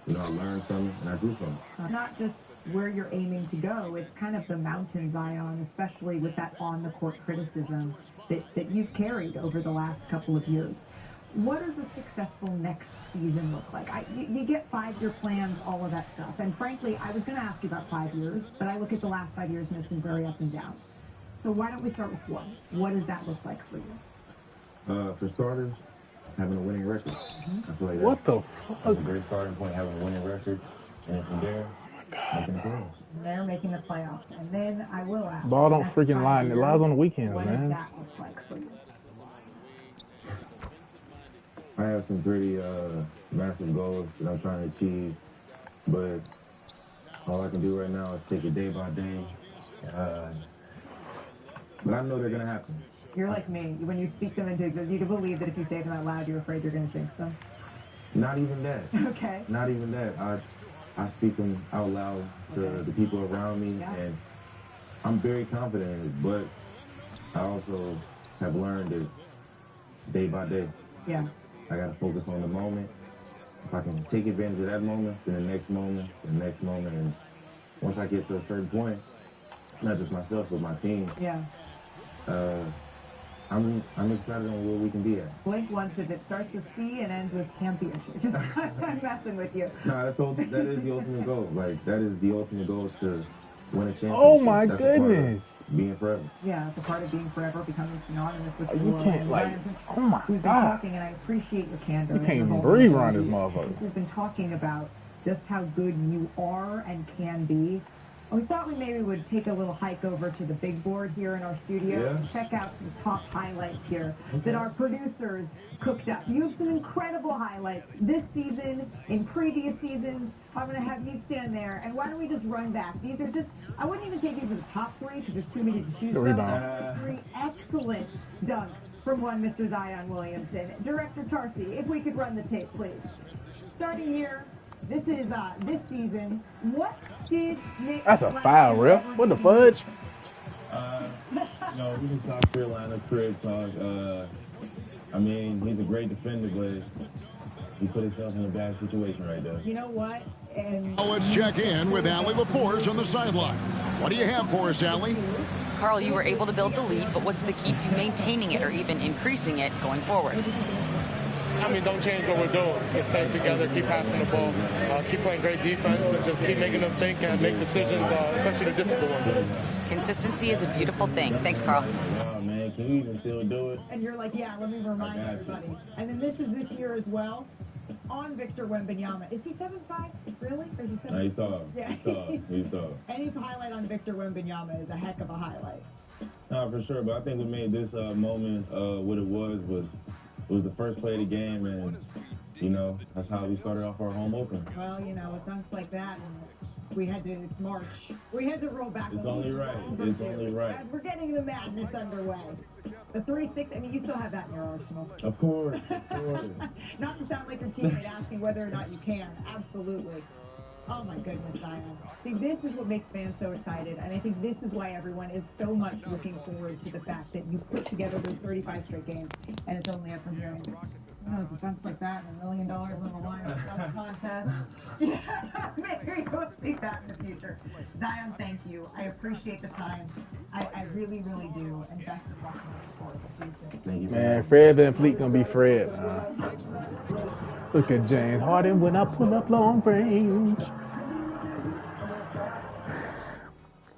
I learned from it, and I grew from it. It's not just where you're aiming to go, it's kind of the mountain, Zion, especially with that on-the-court criticism that you've carried over the last couple of years. What does a successful next season look like? You get 5-year plans, all of that stuff. And frankly, I was going to ask you about 5 years, but I look at the last 5 years and it's been very up and down. So why don't we start with one? What does that look like for you? For starters, having a winning record. I feel like What the that's fuck? a great starting point, having a winning record. And then from there, making the playoffs. And they're making the playoffs. And then I will ask. Ball don't next freaking 5 lie. It years, lies on the weekends, what man. does that look like for you? I have some pretty massive goals that I'm trying to achieve, but all I can do right now is take it day by day. But I know they're gonna happen. You're like me. When you speak them into existence, you can believe that if you say them out loud, you're afraid you're going to jinx them. Not even that. Okay. Not even that. I speak them out loud to the people around me, and I'm very confident in it. But I also have learned that day by day. Yeah. I gotta focus on the moment. If I can take advantage of that moment, then the next moment, and once I get to a certain point, not just myself but my team. Yeah. I'm excited on where we can be at. Blink once if it starts with C and ends with championship. Just I'm messing with you. No, that is the ultimate goal. Like, that is the ultimate goal, to win a championship. Oh my That's a part of goodness. being forever. Yeah, it's a part of being forever, becoming synonymous with the You world. can't, And like, Ryan, oh my we've been God. talking, and I appreciate your candor. You and can't your even breathe around this vulnerability. motherfucker. We've been talking about just how good you are and can be. And we thought we maybe would take a little hike over to the big board here in our studio and check out some top highlights here that our producers cooked up. You have some incredible highlights this season, in previous seasons. I'm going to have you stand there, and why don't we just run back? These are just, I wouldn't even take these as the top 3 because there's too many to choose from. Rebound. 3 excellent dunks from one Mr. Zion Williamson. Director Tarsi, if we could run the tape, please. Starting here. This is this season. What did Nick? That's a foul, ref. What the fudge? No, we from South Carolina, crib talk. I mean, he's a great defender, but he put himself in a bad situation right there. You know what? And Now let's check in with Allie LaForce on the sideline. What do you have for us, Allie? Carl, you were able to build the lead, but what's the key to maintaining it or even increasing it going forward? I mean, don't change what we're doing. Just stay together, keep passing the ball, keep playing great defense, and just keep making them think and make decisions, especially the difficult ones. Consistency is a beautiful thing. Thanks, Carl. Oh, man, can you even still do it? And you're like, yeah, let me remind everybody. And then this is this year as well. On Victor Wembanyama. Is he 7'5"? Really? Or is he 7'5"? No, he's tall. Yeah. He's tall. Any highlight on Victor Wembanyama is a heck of a highlight. No, for sure. But I think what made this moment what it was the first play of the game, and you know that's how we started off our home opener. Well, you know, with dunks like that, and we had to. It's March. We had to roll back. It's only right. It's only right. We're getting the madness underway. The 3-6. I mean, you still have that in your arsenal. Of course. Of course. Not to sound like your teammate asking whether or not you can. Absolutely. Oh my goodness, Zion. See, this is what makes fans so excited, and I think this is why everyone is so much looking forward to the fact that you put together those 35 straight games, and it's only up from here. The dunks like that and $1 million on the line of dunk contest. Maybe we'll see that in the future. Zion, thank you. I appreciate the time. I really, really do, and best of luck for the season. Thank you. Man, Fred Van Fleet gonna be Fred. Look at James Harden when I pull up long range.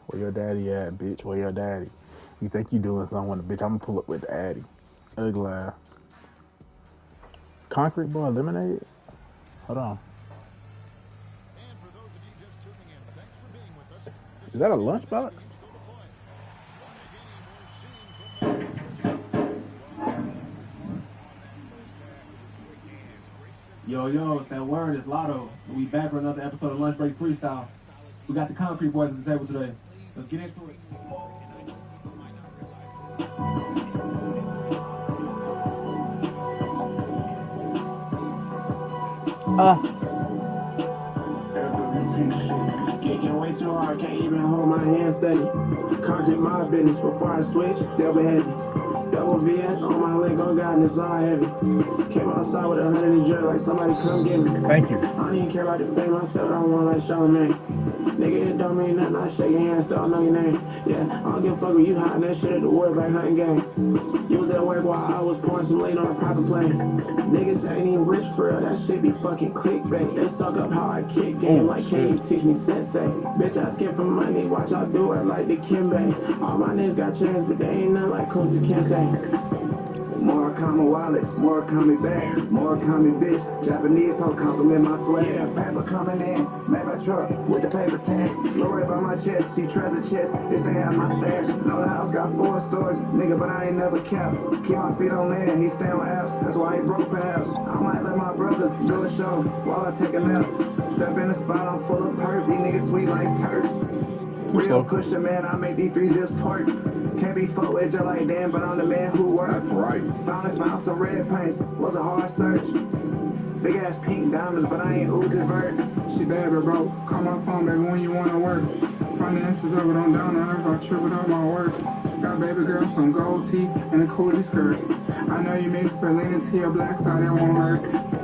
Where your daddy at, bitch? Where your daddy? You think you doing something, bitch? I'm gonna pull up with the addy. Ugly ass. Concrete ball eliminated? Hold on. And for those of you just tuning in, thanks for being with us. Is that a lunchbox? Yo, it's that word. It's Lotto. We back for another episode of Lunch Break Freestyle. We got the Concrete Boys at the table today. Let's get into it. Kicking way too hard, can't even hold my hand steady. Conquered my business before I switch, double heavy. Double VS on my leg, on God, and it's all heavy. Came outside with 100 in jerk like somebody come get me. Thank you. I don't even care about the fame myself, I don't want like Charlamagne. Nigga, it don't mean nothing, I shake your hand, still know your name. Yeah, I don't give a fuck with you hiding that shit at the words like hunting game. You was at work while I was pouring some late on a private plane. Niggas ain't even rich for real, that shit be fucking clickbait. They suck up how I kick game, like can you teach me sensei? Bitch, I skip from money, watch I do it like the Kimbe. All my niggas got chance, but they ain't nothing like Kunta Kinte. More common wallet, more common bag, more common bitch. Japanese hoe compliment my swag. Yeah, paper coming in, made my truck with the paper tag. Slow right by my chest, see treasure chest. This ain't half my stash. No, the house got 4 stores, nigga, but I ain't never capped. Keep my feet on land, he stay on apps. That's why he broke perhaps. I might let my brothers do a show while I take a nap. Step in the spot, I'm full of perks. These niggas sweet like turds. Real pusher, man, I make these 3 zips twerk. Can't be full with you like Dan, but I'm the man who works. That's right. Found some red paints, was a hard search. Big ass pink diamonds, but I ain't Uzi Vert. She bad, but bro, call my phone, baby, when you wanna work. Finances up, but I'm down on her, I tripled up my work. Got baby girl, some gold teeth, and a coolie skirt. I know you mix for leaning to your black side, that won't hurt.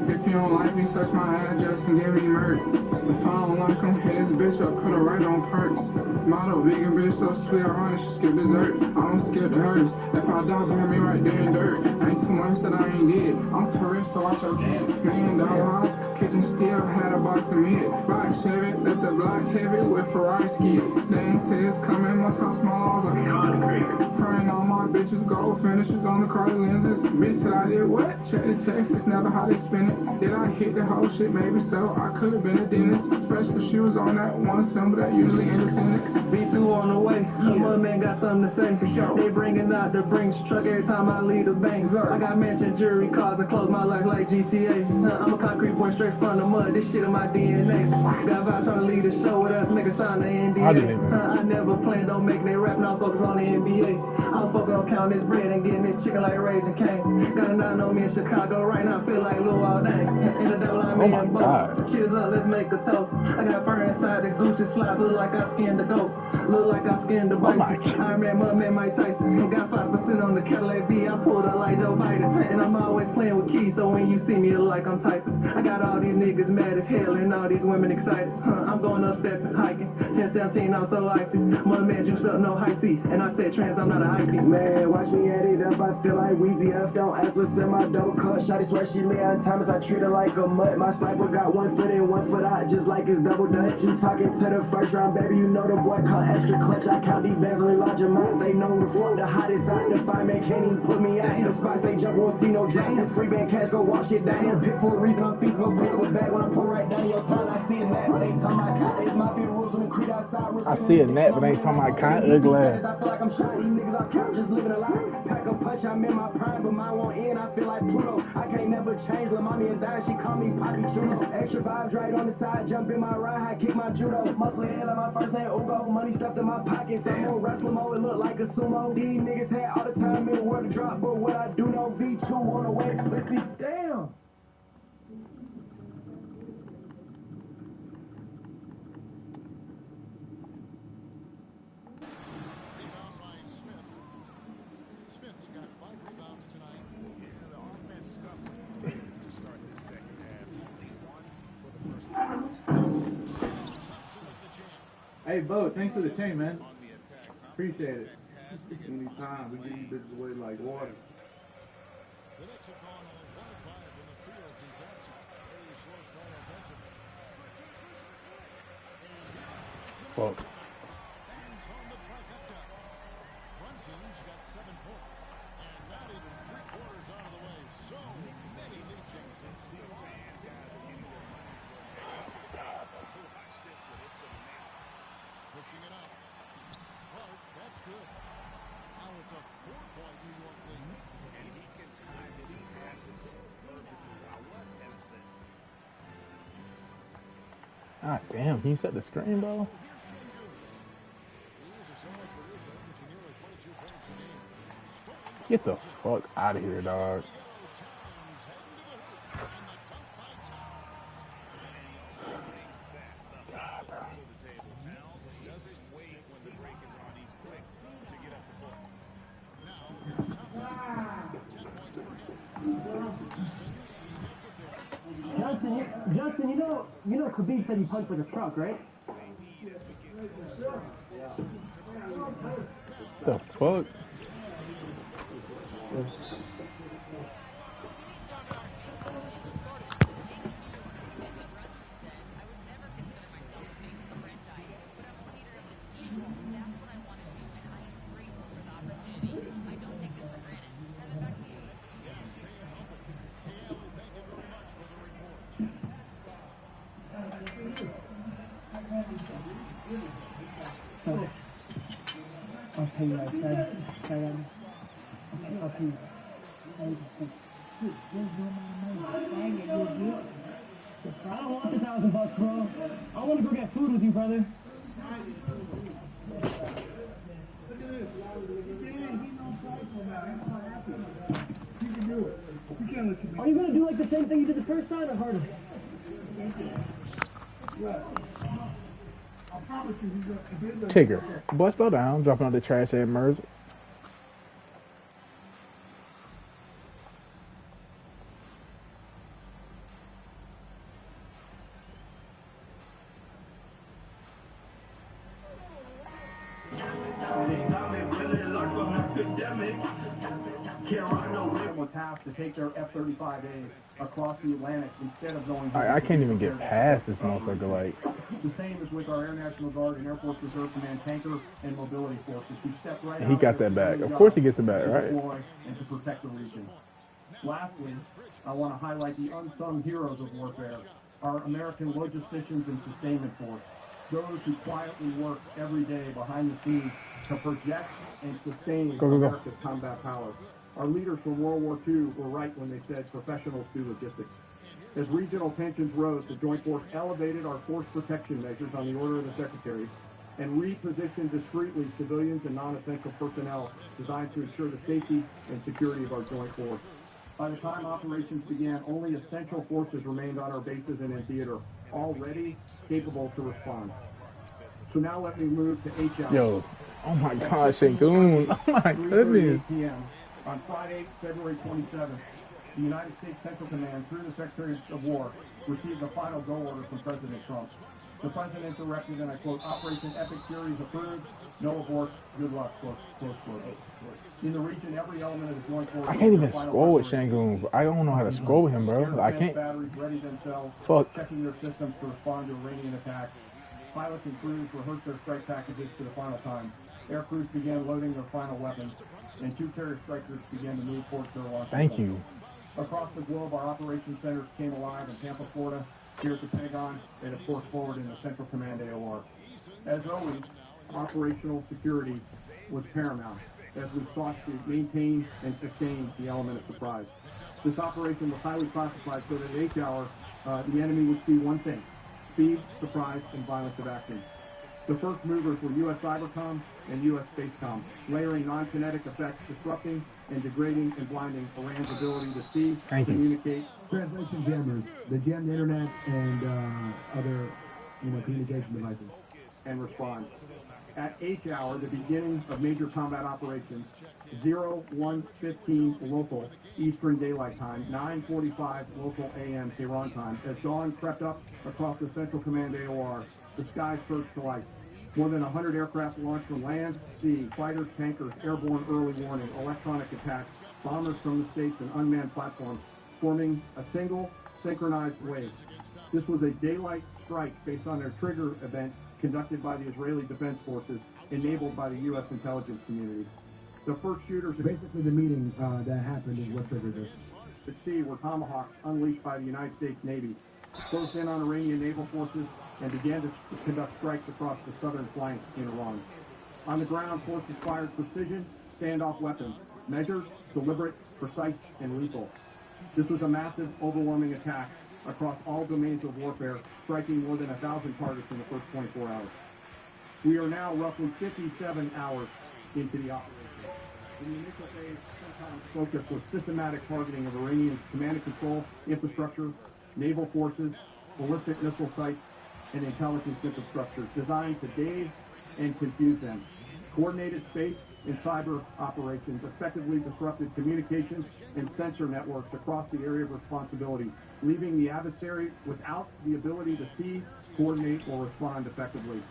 If you don't like me, search my address and give me murk. If I don't like him, hit this bitch up, put her right on perks. Model vegan bitch, so sweet, I honey, she skip dessert. I don't skip the hers. If I die, burn me right there in dirt. Ain't too much that I ain't did. I'm tourist to watch your kid. $1 million house, kitchen still had a box of meat. Black Chevy, left the block heavy with Ferrari skis. They ain't say it's coming, must how small I was like. Praying all my bitches, gold finishes on the car lenses. Bitch said I did what? Check the text, it's never how they spin it. Did I hit the whole shit? Maybe so. I could have been a dentist, especially if she was on that one symbol that usually independent. B2 on the way, my man got something to say. They bringing out the Brinks truck every time I leave the bank. I got mansion, jewelry, cars, and clothes my life like GTA. I'm a concrete boy straight from the mud, this shit in my DNA. Got vibes trying to lead the show with us, niggas sign the NDA. I never planned on making it rap, now I'm focused on the NBA. I was focused on counting this bread and getting this chicken like Raising Cane. Got a 9 on me in Chicago right now, feel like Lil all day. In the double I'm in both. Cheers up, let's make a toast. I got fur inside the Gucci slide, look like I skinned the goat. Look like I skinned the bison. Iron Man, Mud Man, Mike Tyson. Got 5% on the Cadillac V. I pulled up like Joe Biden. And I'm always playing with keys, so when you see me, it look like I'm typing. I got all these niggas mad as hell and all these women excited. I'm going up stepping, hiking. 1017, I'm so icy. Mud Man juice up, no high C. And I said trans, I'm not a hypey. Man, watch me add it up. I feel like Weezy F. Don't ask what's in my double cup. Shawty swear she lay on time as I treat her like a mutt. My sniper got 1 foot in, 1 foot out, just like his double dutch. You talking to the first round, baby, you know the boy called extra clutch. I count these bands on large amounts. They know the fuck the hottest out. The fireman can't even put me out. The spots they jump, won't see no drain. This free band cash, go wash it down. Pick for a reason, I'm feasting, go pick with bag. When I pull right down your tongue, I see it that, but ain't talking about kind. It's my favorite rules when the creed outside. I see a net, but ain't talking about kind. Ugly ass. I feel like I'm shy, these niggas I count, just living a lie. Pack a punch, I'm in my prime, but mine won't end. I feel like Pluto. I can't never change. La mommy is dying, she call me Poppy Chulo. Extra vibes right on the side, jump in my ride, I kick my judo. Muscle head like my first name Ugo. Money stuffed in my pockets, I'm on wrestling mode, it look like a sumo. These niggas had all the time in the world to drop, but what I do know, V2 on the way. Let's see, damn. Rebound by Smith. Smith's got 5 rebounds tonight. Yeah, the offense scuffling to start this second half. Only 1 for the first half. Thompson at the jam. Hey, Bo, thanks for the chain, man. On the attack. Appreciate it. Fantastic. Anytime. We give you bitches away like water. The Knicks have gone only 1 of 5 from the field since absent. Very slow start offensively. Fuck. Bangs home the trifecta. Brunson's got 7 points. And not even 3/4 out of the way. So many lead changes. Pushing it up. Clark, that's good. Now it's a 4-point New York lead. And he can time his passes so perfectly. Wow, what an assist. Ah, damn. Can you set the screen, bro? Get the fuck out of here, dog. God, bro. Doesn't wait when the break is on. He's quick to get up the court. Justin, you know Khabib said he punched with a truck, right? The fuck? I'll pay you, I said. I'll pay you. I don't want the $1,000, bro. I want to go get food with you, brother. Are you gonna do like the same thing you did the first time or harder? Tigger. Boy, slow down. Dropping on the trash and Merz. Was tasked to take their F-35As across the Atlantic instead of going. I can't even get past this motherfucker. Like, the same as with our Air National Guard and Air Force Reserve Command tanker and mobility forces. We step right he out got there that to back. do Of the course he job gets it back, to right? deploy and to protect the region. Lastly, I want to highlight the unsung heroes of warfare, our American logisticians and sustainment force, those who quietly work every day behind the scenes to project and sustain America's combat power. Our leaders from World War II were right when they said professionals do logistics. As regional tensions rose, the Joint Force elevated our force protection measures on the order of the Secretary and repositioned discreetly civilians and non-essential personnel designed to ensure the safety and security of our Joint Force. By the time operations began, only essential forces remained on our bases and in theater, all ready, capable to respond. So now let me move to HR. Yo, oh my God, Shangoon. Oh my goodness. 3:38 p.m. on Friday, February 27th, the United States Central Command, through the Secretary of War, received the final go order from President Trump. The president directed, and I quote, Operation Epic Fury is approved, no aborts, good luck, close quote. In the region, every element of the joint force... I can't even scroll with Shangoon. I don't know how to scroll with him, bro. I can't. Batteries ready themselves, Fuck. checking their systems to respond to Iranian attacks. Pilots and crews rehearsed their strike packages to the final time. Air crews began loading their final weapons, and 2 carrier strikers began to move towards their launch. Thank you. Across the globe, our operations centers came alive in Tampa, Florida, here at the Pentagon, and of course forward in the Central Command AOR. As always, operational security was paramount as we sought to maintain and sustain the element of surprise. This operation was highly classified so that at H hour, the enemy would see one thing: speed, surprise, and violence of action. The first movers were U.S. Cybercom and U.S. Spacecom, layering non-kinetic effects, disrupting and degrading and blinding Iran's ability to see, communicate. Translation jammers, they jam the internet and other, communication devices. And respond. At H hour, the beginning of major combat operations, 01:15 local Eastern Daylight Time, 9:45 local AM Tehran time, as dawn crept up across the Central Command AOR, the skies surged to life. More than 100 aircraft launched from land, sea, fighters, tankers, airborne early warning, electronic attacks, bombers from the States, and unmanned platforms, forming a single synchronized wave. This was a daylight strike based on their trigger event conducted by the Israeli Defense Forces, enabled by the U.S. intelligence community. The first shooters... Basically, the meeting that happened is what triggered this. At sea were Tomahawks unleashed by the United States Navy, closed in on Iranian naval forces, and began to conduct strikes across the southern flank in Iran. On the ground, forces fired precision, standoff weapons, measured, deliberate, precise, and lethal. This was a massive, overwhelming attack across all domains of warfare, striking more than 1,000 targets in the first 24 hours. We are now roughly 57 hours into the operation. In the initial phase, CENTCOM's focus was systematic targeting of Iranian command and control infrastructure, naval forces, ballistic missile sites, and intelligence infrastructure designed to daze and confuse them. Coordinated space and cyber operations effectively disrupted communications and sensor networks across the area of responsibility, leaving the adversary without the ability to see, coordinate, or respond effectively.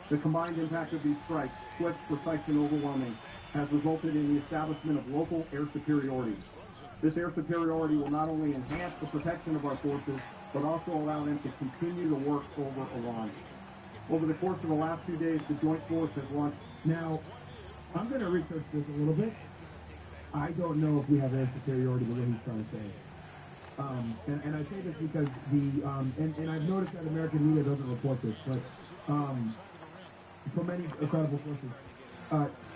The combined impact of these strikes, swift, precise, and overwhelming, has resulted in the establishment of local air superiority. This air superiority will not only enhance the protection of our forces, but also allow them to continue to work over Iran. Over the course of the last 2 days, the Joint Force has launched... Now, I'm going to research this a little bit. I don't know if we have air superiority, but what he's trying to say. And I say this because and I've noticed that American media doesn't report this, but from many credible sources,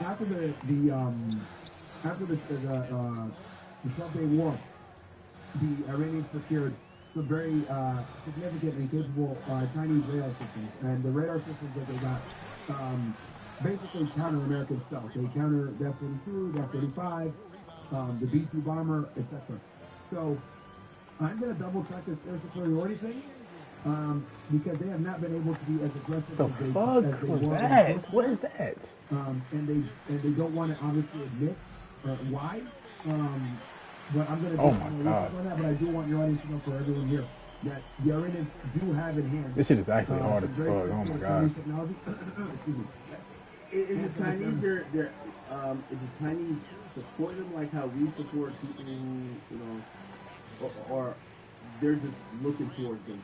after the 12-day war, the Iranians procured some very significant and capable Chinese radar systems, and the radar systems that they got basically counter American stealth. They counter the F-32, the F-35, the B-2 bomber, etc. So I'm going to double check this air superiority thing because they have not been able to be as aggressive as they was were. that? What is that? And they don't want to obviously admit why. But I'm going to Oh do my on God. that. But I do want your audience to know, for everyone here, that the Iranians do have in hand. This shit is actually hard as fuck. Oh my God. Technology. Excuse me. Is the Chinese is the Chinese support them like how we support people, or they're just looking towards them?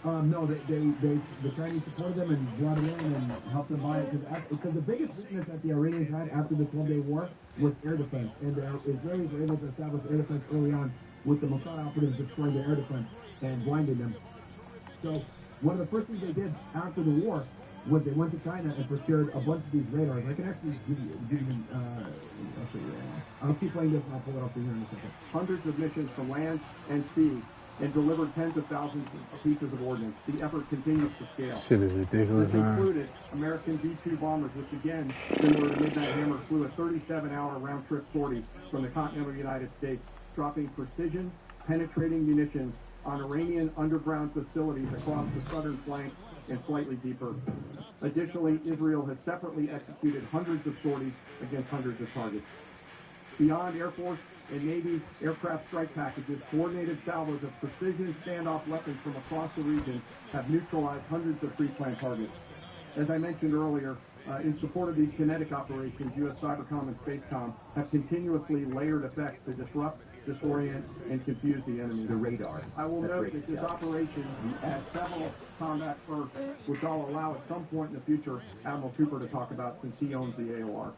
No, the Chinese supported them and brought it in and helped them buy it because the biggest weakness that the Iranians had after the 12-day war was air defense, and the Israelis were able to establish air defense early on with the Mossad operatives destroying their air defense and blinding them. So one of the first things they did after the war was they went to China and procured a bunch of these radars. I can actually give you I'll show you. I'll keep playing this and I'll pull it up for you in a second. Hundreds of missions from land and sea and delivered tens of thousands of pieces of ordnance. The effort continues to scale. Shit is ridiculous, This man. included American B-2 bombers, which again, similar to Midnight Hammer, flew a 37-hour round-trip sortie from the continental United States, dropping precision, penetrating munitions on Iranian underground facilities across the southern flank and slightly deeper. Additionally, Israel has separately executed hundreds of sorties against hundreds of targets. Beyond Air Force and Navy aircraft strike packages, coordinated salvos of precision standoff weapons from across the region have neutralized hundreds of pre-planned targets. As I mentioned earlier, in support of these kinetic operations, U.S. Cybercom and Spacecom have continuously layered effects to disrupt, disorient, and confuse the enemy. The radar. I will note that this operation has several combat firsts, which I'll allow at some point in the future Admiral Cooper to talk about since he owns the AOR.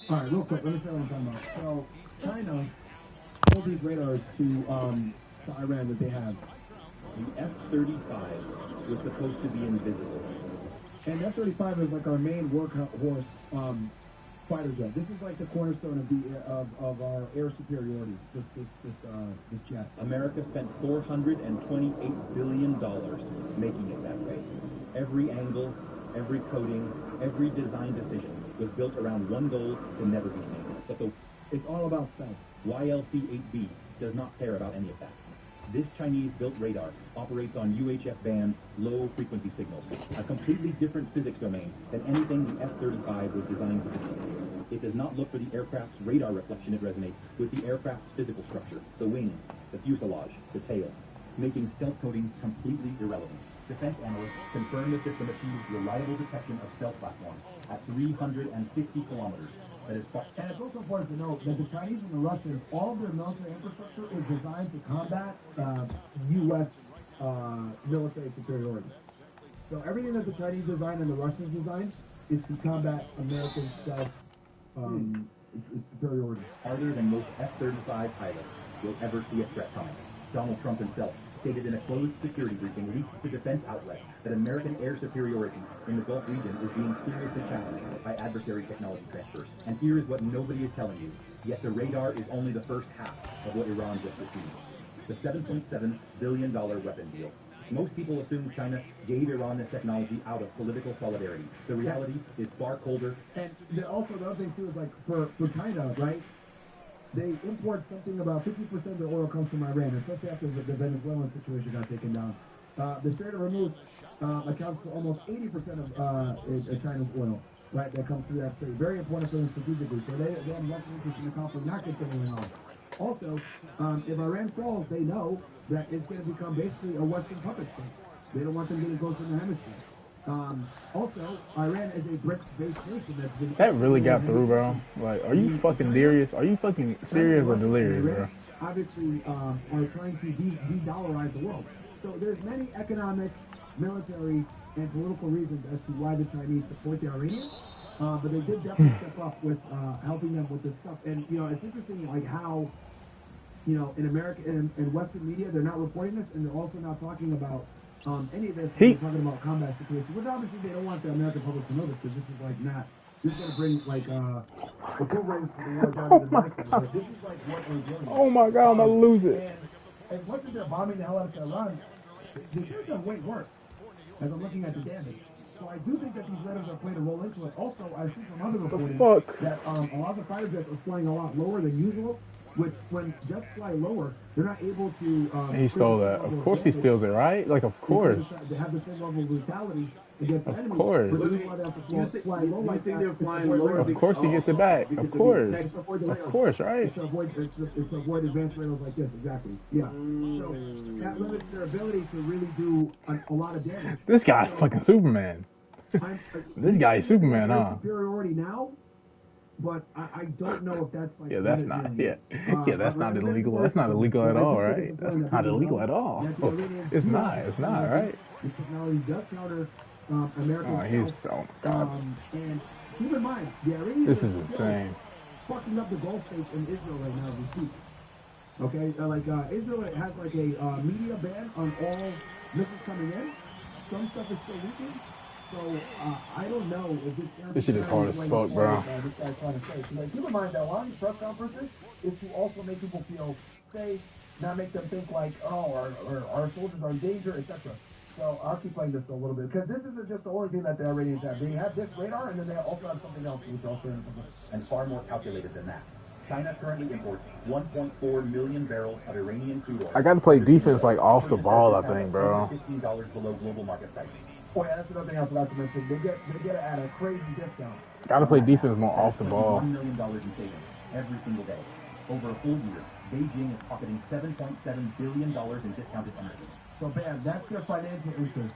All right, real quick, let me say what I'm talking about. So, China told these radars to Iran that they have. The F-35 was supposed to be invisible. And F-35 is like our main workhorse fighter jet. This is like the cornerstone of our air superiority. This jet. America spent $428 billion making it that way. Every angle, every coating, every design decision was built around one goal to never be seen. But it's all about stealth. YLC-8B does not care about any of that. This Chinese-built radar operates on UHF band low-frequency signals, a completely different physics domain than anything the F-35 was designed to detect. It does not look for the aircraft's radar reflection. It resonates with the aircraft's physical structure, the wings, the fuselage, the tail, making stealth coatings completely irrelevant. Defense analysts confirm the system achieves reliable detection of stealth platforms at 350 kilometers. That is far. And it's also important to note that the Chinese and the Russians, all of their military infrastructure is designed to combat U.S. Military superiority. So everything that the Chinese design and the Russians design is to combat American stealth superiority. Harder than most F-35 pilots will ever see a threat coming. Donald Trump himself stated in a closed security briefing leaked to defense outlets that American air superiority in the Gulf region is being seriously challenged by adversary technology transfers. And here is what nobody is telling you, yet the radar is only the first half of what Iran just received. The $7.7 billion weapon deal. Most people assume China gave Iran this technology out of political solidarity. The reality is far colder. And also the other thing too is like for China, right? They import something about 50% of their oil comes from Iran, especially after the Venezuelan situation got taken down. The Strait of Hormuz accounts for almost 80% of China's oil, right, that comes through that strait. Very important for them strategically. So they have much interest in the conflict not continuing on. Also, if Iran falls, they know that it's going to become basically a Western puppet state. They don't want them getting close to the hemisphere. Also, Iran is a BRICS-based nation that's been... That really got through, bro. Like, are you fucking serious? Are you fucking serious or delirious, bro? Obviously, are trying to de-dollarize the world. So there's many economic, military, and political reasons as to why the Chinese support the Iranians. But they did definitely step up with helping them with this stuff. And, you know, it's interesting, like, how, you know, in America and Western media, they're not reporting this, and they're also not talking about any of this. They're talking about combat situations, which obviously they don't want the American public to know this, because this is, like, not, this is going to bring, like, the full ratings for the war down to the maximum. Like, this is, like, what we're doing. Oh, my God, I'm about to lose it. And once they're bombing the hell out of Iran, the shit's done way worse, as I'm looking at the damage. So I do think that these radars are playing a role into it. Also, I see from other reporting that a lot of the fighter jets are flying a lot lower than usual, which when jets fly lower, they're not able to... he stole that. Of course he steals it, right? Like, of course. They have the same level of brutality against the enemy. Of course. But you think they're flying lower? Of course he gets it back. Of course. Of course, right? It's to avoid advanced radars like this, exactly. Yeah. So that limits their ability to really do a lot of damage. This guy's fucking Superman. This guy is Superman, huh? Superiority now, but I don't know if that's like... Yeah, that's not, that's not illegal. That's not illegal at all, right? That's not illegal at all. It's not, right? The technology does counter American... Oh my God. And keep in mind, the Iranians... This is insane. Fucking up the Gulf states in Israel right now as we speak. Okay, Israel has like a media ban on all missiles coming in. Some stuff is still leaking. So, I don't know if this shit is hard as fuck, bro. This guy's trying to say. Like, keep in mind that a lot of these press conferences is to also make people feel safe, not make them think like, oh, our soldiers are in danger, etc. So I'll keep playing this a little bit, because this isn't just the only thing that the Iranians have. They have this radar, and then they also have something else, which also is and far more calculated than that. China currently imports 1.4 million barrels of Iranian crude oil. I gotta play defense like off the ball, I think, bro. $15 below global market price. Oh yeah, that's another thing I forgot to mention. They get it at a crazy discount. Gotta play defense more off the ball. $1 million in savings every single day. Over a full year, Beijing is pocketing $7.7 billion in discounted energy. So bam, that's their financial interest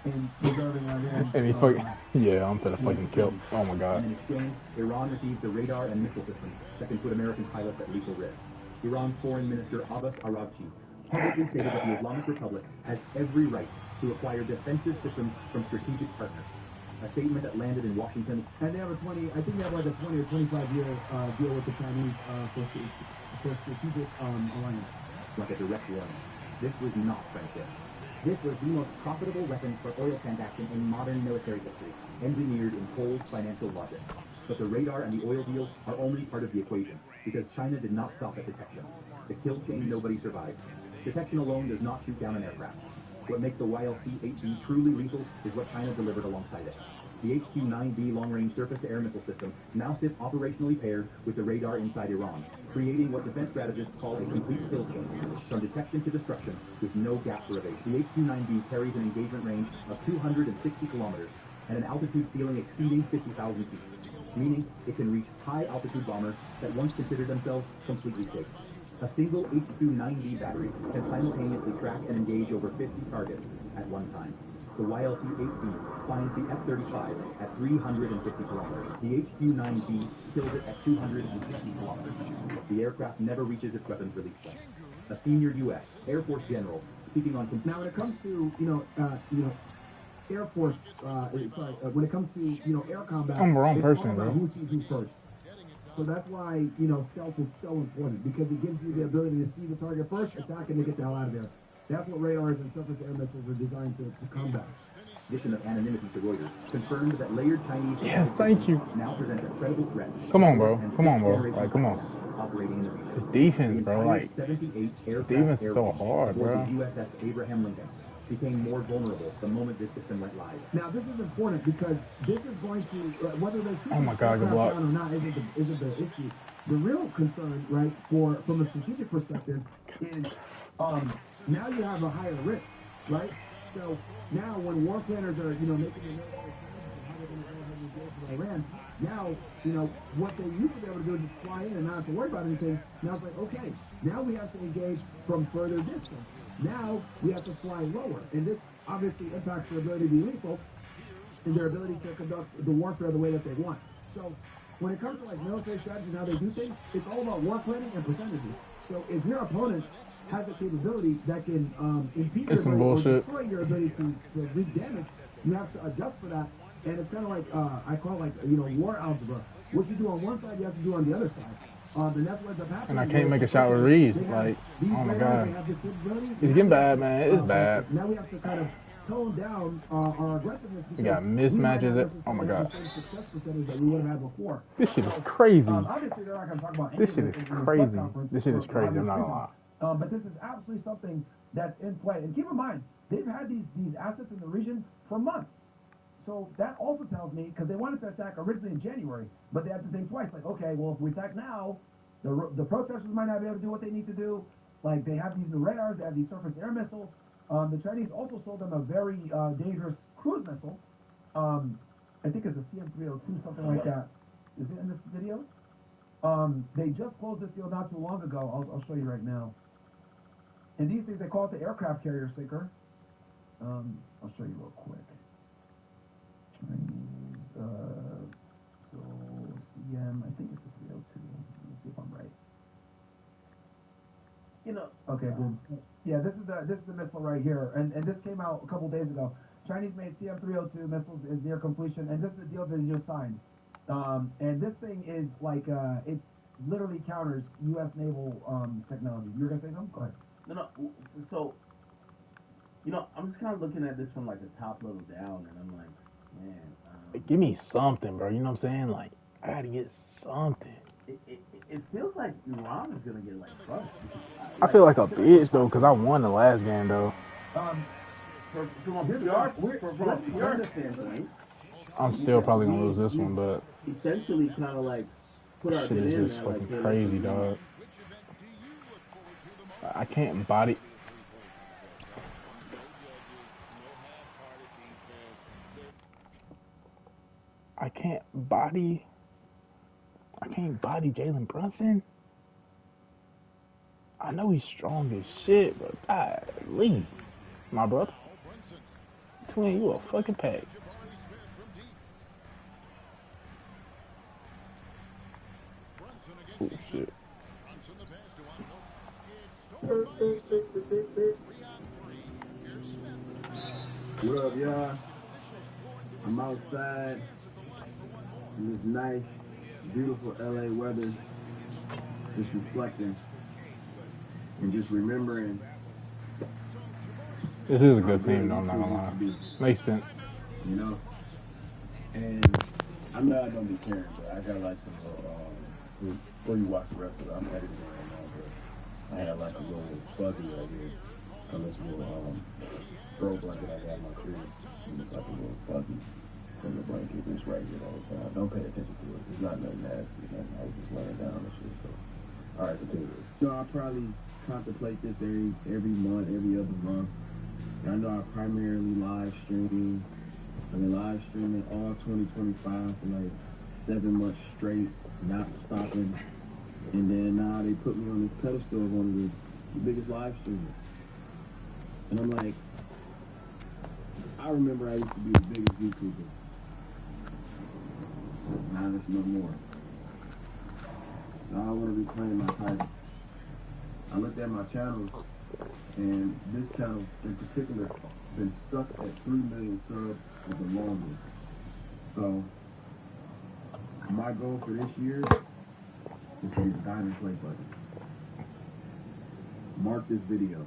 in preserving Iran. And he fucking, yeah, I'm gonna fucking kill. Oh my god. And in exchange, Iran received the radar and missile systems that can put American pilots at lethal risk. Iran's Foreign Minister Abbas Araghchi publicly stated that the Islamic Republic has every right to acquire defensive systems from strategic partners. A statement that landed in Washington. And they have I think they have like a 20 or 25 year deal with the Chinese for strategic alliance. Like a direct warning. This was not friendship. This was the most profitable weapon for oil transaction in modern military history, engineered in cold financial logic. But the radar and the oil deal are only part of the equation, because China did not stop at detection. The kill chain nobody survived. Detection alone does not shoot down an aircraft. What makes the YLC-8B truly lethal is what China delivered alongside it. The HQ-9B long-range surface-to-air missile system now sits operationally paired with the radar inside Iran, creating what defense strategists call a complete kill chain, from detection to destruction with no gap for evade. The HQ-9B carries an engagement range of 260 kilometers and an altitude ceiling exceeding 50,000 feet, meaning it can reach high-altitude bombers that once considered themselves completely safe. A single HQ-9B battery can simultaneously track and engage over 50 targets at one time. The YLC-8B finds the F-35 at 350 kilometers. The HQ-9B kills it at 260 kilometers. The aircraft never reaches its weapons release point. A senior U.S. Air Force general speaking on... Now, when it comes to, Air Force, when it comes to, air combat, I'm the wrong it's person, all about bro. who sees who first. So that's why, stealth is so important, because it gives you the ability to see the target first, attack, and to get the hell out of there. That's what radars and surface-air missiles are designed to combat. Mission of anonymity to Reuters confirmed that layered Chinese Yes, thank you. now present a credible threat. Come on, bro. Come on, bro. Like, come on. Operating in the region. It's defense, bro. Like, 78 aircraft defense is so hard, bro. The USS Abraham Lincoln became more vulnerable the moment this system went live. Now, this is important because this is going to, whether they shoot Oh my God, good aircraft block. down or not isn't the issue. The real concern, right, from a strategic perspective is now you have a higher risk, right? So now when war planners are, making the military plans and how they're going to go ahead and engage with Iran, now, what they used to be able to do is just fly in and not have to worry about anything. Now it's like, okay, now we have to engage from further distance. Now we have to fly lower. And this obviously impacts their ability to be lethal and their ability to conduct the warfare the way that they want. So when it comes to military strategy and how they do things, it's all about war planning and percentages. So if your opponent has a capability that can impede your ability or destroy your ability to wreak damage, you have to adjust for that. And it's kind of like, I call it war algebra. What you do on one side, you have to do on the other side. And that's what ends up happening. And I can't make a shot with Reed. Like, oh my God. It's getting bad, man. It's bad. Now we have to kind of tone down our aggressiveness. We got mismatches. Oh my God. Success percentage that we would have had before. This shit is crazy. Obviously, they're not going to talk about This shit is crazy. This shit is crazy. I'm not gonna lie. But this is absolutely something that's in play. And keep in mind, they've had these assets in the region for months. So that also tells me, because they wanted to attack originally in January, but they had to think twice. Like, okay, well, if we attack now, the protesters might not be able to do what they need to do. Like, they have these new radars, they have these surface-air missiles. The Chinese also sold them a very dangerous cruise missile. I think it's a CM-302, something like that. Is it in this video? They just closed this deal not too long ago. I'll show you right now. And these things, they call it the aircraft carrier sinker. I'll show you real quick. Chinese, so CM, I think it's a 302. Let me see if I'm right. Okay, boom. Yeah, this is the missile right here, and this came out a couple days ago. Chinese-made CM-302 missiles is near completion, and this is the deal that they just signed. And this thing is like it's literally counters U.S. naval technology. You were gonna say something? Go ahead. No. So, I'm just kind of looking at this from like the top level down, and I'm like, man. Give me something, bro. You know what I'm saying? Like, I gotta get something. It feels like Iran is gonna get like crushed. I feel like a bitch though, cause I won the last game though. From a PR standpoint, I'm still probably gonna lose this one, but essentially kind of like put our shit bid is in just there, fucking like, crazy, dog. I can't body. can't body Jalen Brunson. I know he's strong as shit, but golly, my brother. Twin, you a fucking pack. Oh shit. What up, y'all? I'm outside in this nice, beautiful LA weather, just reflecting and just remembering. This is a good team, though, I'm not gonna lie. Makes sense. You know? And I'm not gonna be caring, but I got like some before you watch the rest of it, I'm editing right now, but I had like a little fuzzy right here on this little throw blanket I got in my crib. And it's like a little fuzzy from the blanket just right here all the time. Don't pay attention to it. It's not nothing nasty. I was just laying down and shit. So, all right, continue. So I probably contemplate this every month, every other month. And I know I primarily live streaming. I've been live streaming all 2025 for like 7 months straight, not stopping. And then now they put me on this pedestal as one of the biggest live streamers. And I'm like, I remember I used to be the biggest YouTuber. Now there's no more. Now I want to reclaim my title. I looked at my channels, and this channel in particular been stuck at 3 million subs for the longest. So my goal for this year is to hit the diamond play button. Mark this video.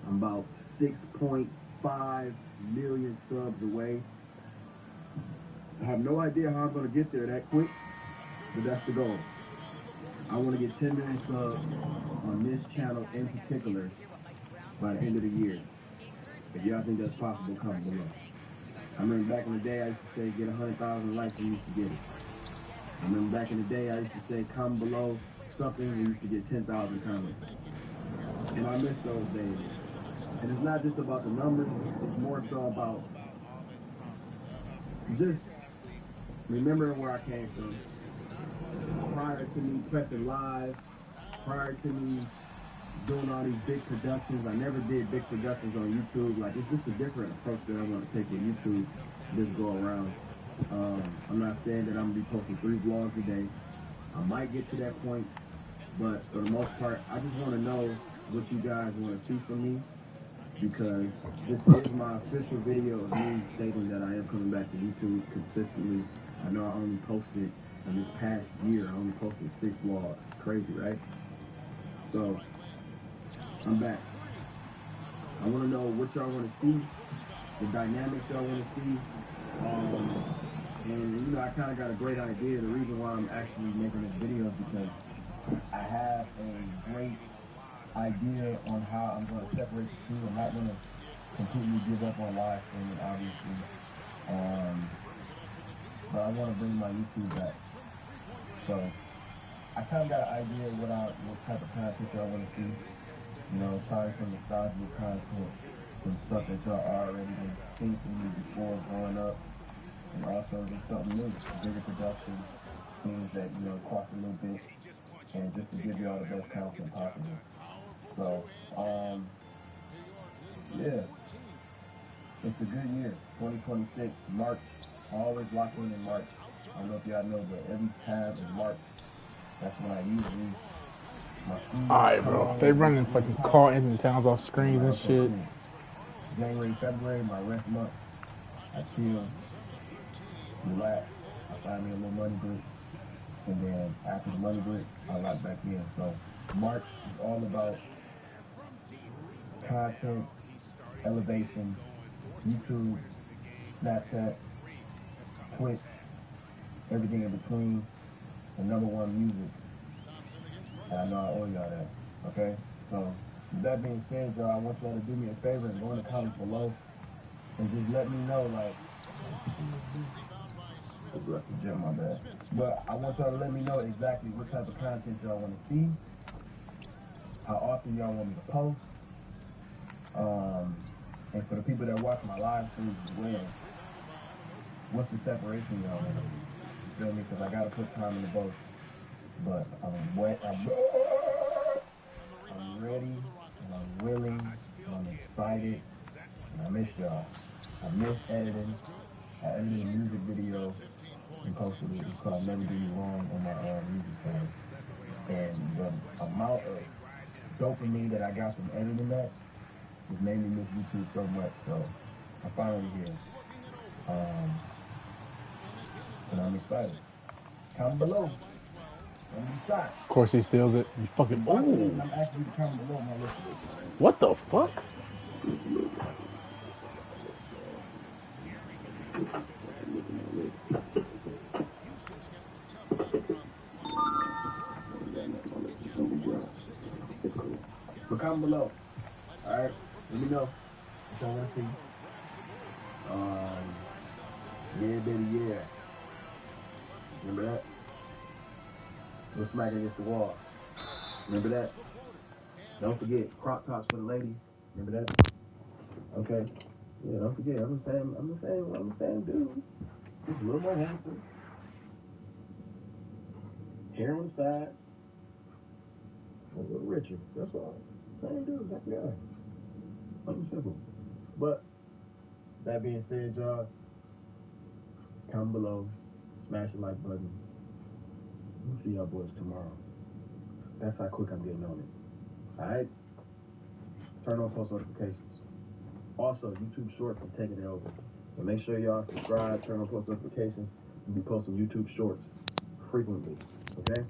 I'm about 6.5 million subs away. I have no idea how I'm going to get there that quick, but that's the goal. I want to get 10 million subs on this channel in particular by the end of the year. If y'all think that's possible, comment below. I remember back in the day I used to say get 100,000 likes and we used to get it. I remember back in the day I used to say comment below something and we used to get 10,000 comments. And I miss those days. And it's not just about the numbers, it's more so about just remembering where I came from. Prior to me pressing live, prior to me doing all these big productions, I never did big productions on YouTube. Like, it's just a different approach that I want to take with YouTube this go around. I'm not saying that I'm going to be posting 3 vlogs a day. I might get to that point, but for the most part, I just want to know what you guys want to see from me, because this is my official video of me stating that I am coming back to YouTube consistently. I know I only posted in this past year, I only posted 6 vlogs. Crazy, right? So, I'm back. I want to know what y'all want to see, the dynamics y'all want to see, and you know, I kind of got a great idea. The reason why I'm actually making this video is because I have a great idea on how I'm going to separate the two. I'm not going to completely give up on live streaming, obviously, but I want to bring my YouTube back. So I kind of got an idea of what type of content I want to see. You know, probably some nostalgic content, some stuff that y'all already been seen from me before growing up, and also just something new, bigger production, things that, you know, cost a little bit, and just to give y'all the best content possible. So, yeah, it's a good year, 2026, March, always lock in March. I don't know if y'all know, but every tab in March, that's when I usually, Alright, bro. They running fucking call engine towns off screens and shit. January, February, my rest month, I chill, relax, I find me a little money break, and then after the money break, I lock back in. So March is all about content, elevation, YouTube, Snapchat, Twitch, everything in between, and #1 music. And I know I owe y'all that, okay? So, with that being said, y'all, I want y'all to do me a favor and go in the comments below and just let me know, like, my bad. But I want y'all to let me know exactly what type of content y'all want to see, how often y'all want me to post, and for the people that watch my live streams as well, what's the separation y'all in? You feel me? Because I got to put time in the boat. But I'm ready, and I'm willing, and I'm excited, and I miss y'all. I miss editing. I edited a music video and posted it. It's called Never Do You Wrong on my music page. And the amount of dopamine that I got from editing that has made me miss YouTube so much. So I'm finally here. And I'm excited. Comment below. Of course he steals it. You fucking. Ooh. I'm asking you to comment below my list. What the fuck? But comment below. Alright? Let me know what y'all want to see. Yeah, baby, yeah. Remember that? We're smacking against the wall. Remember that? Don't forget, crop tops for the ladies. Remember that? Okay. Yeah, don't forget. I'm the same dude. Just a little more handsome. Hair on the side. A little richer. That's all. Same dude, that guy. Something simple. But that being said, y'all, comment below, smash the like button. We'll see y'all boys tomorrow. That's how quick I'm getting on it. Alright? Turn on post notifications. Also, YouTube Shorts, I'm taking it over. So make sure y'all subscribe, turn on post notifications. We'll be posting YouTube Shorts frequently. Okay?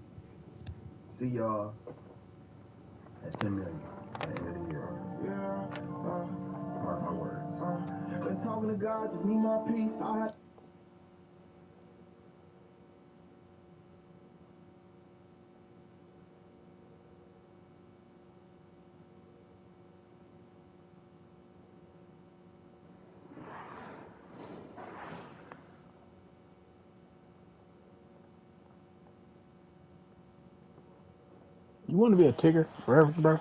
See y'all at 10 million at the end of the year. Mark my words. When talking to God, just need my peace. I have You want to be a Tigger forever, bro?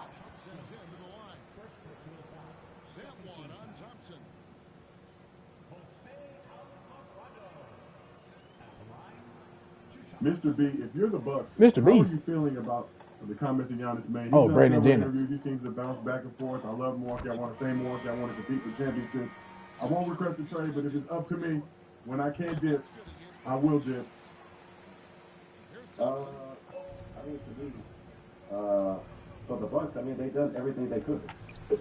Mr. B, if you're the Bucks, Mr. how are Beast. you feeling about the comments that Giannis made? He's Oh, done Brandon several Jennings. interviews. He seems to bounce back and forth. I love Milwaukee. I want to stay in Milwaukee. I want to compete for championships. I won't request a trade, but if it's up to me, when I can't dip, I will dip. I mean, to me, for the Bucks, I mean, they've done everything they could.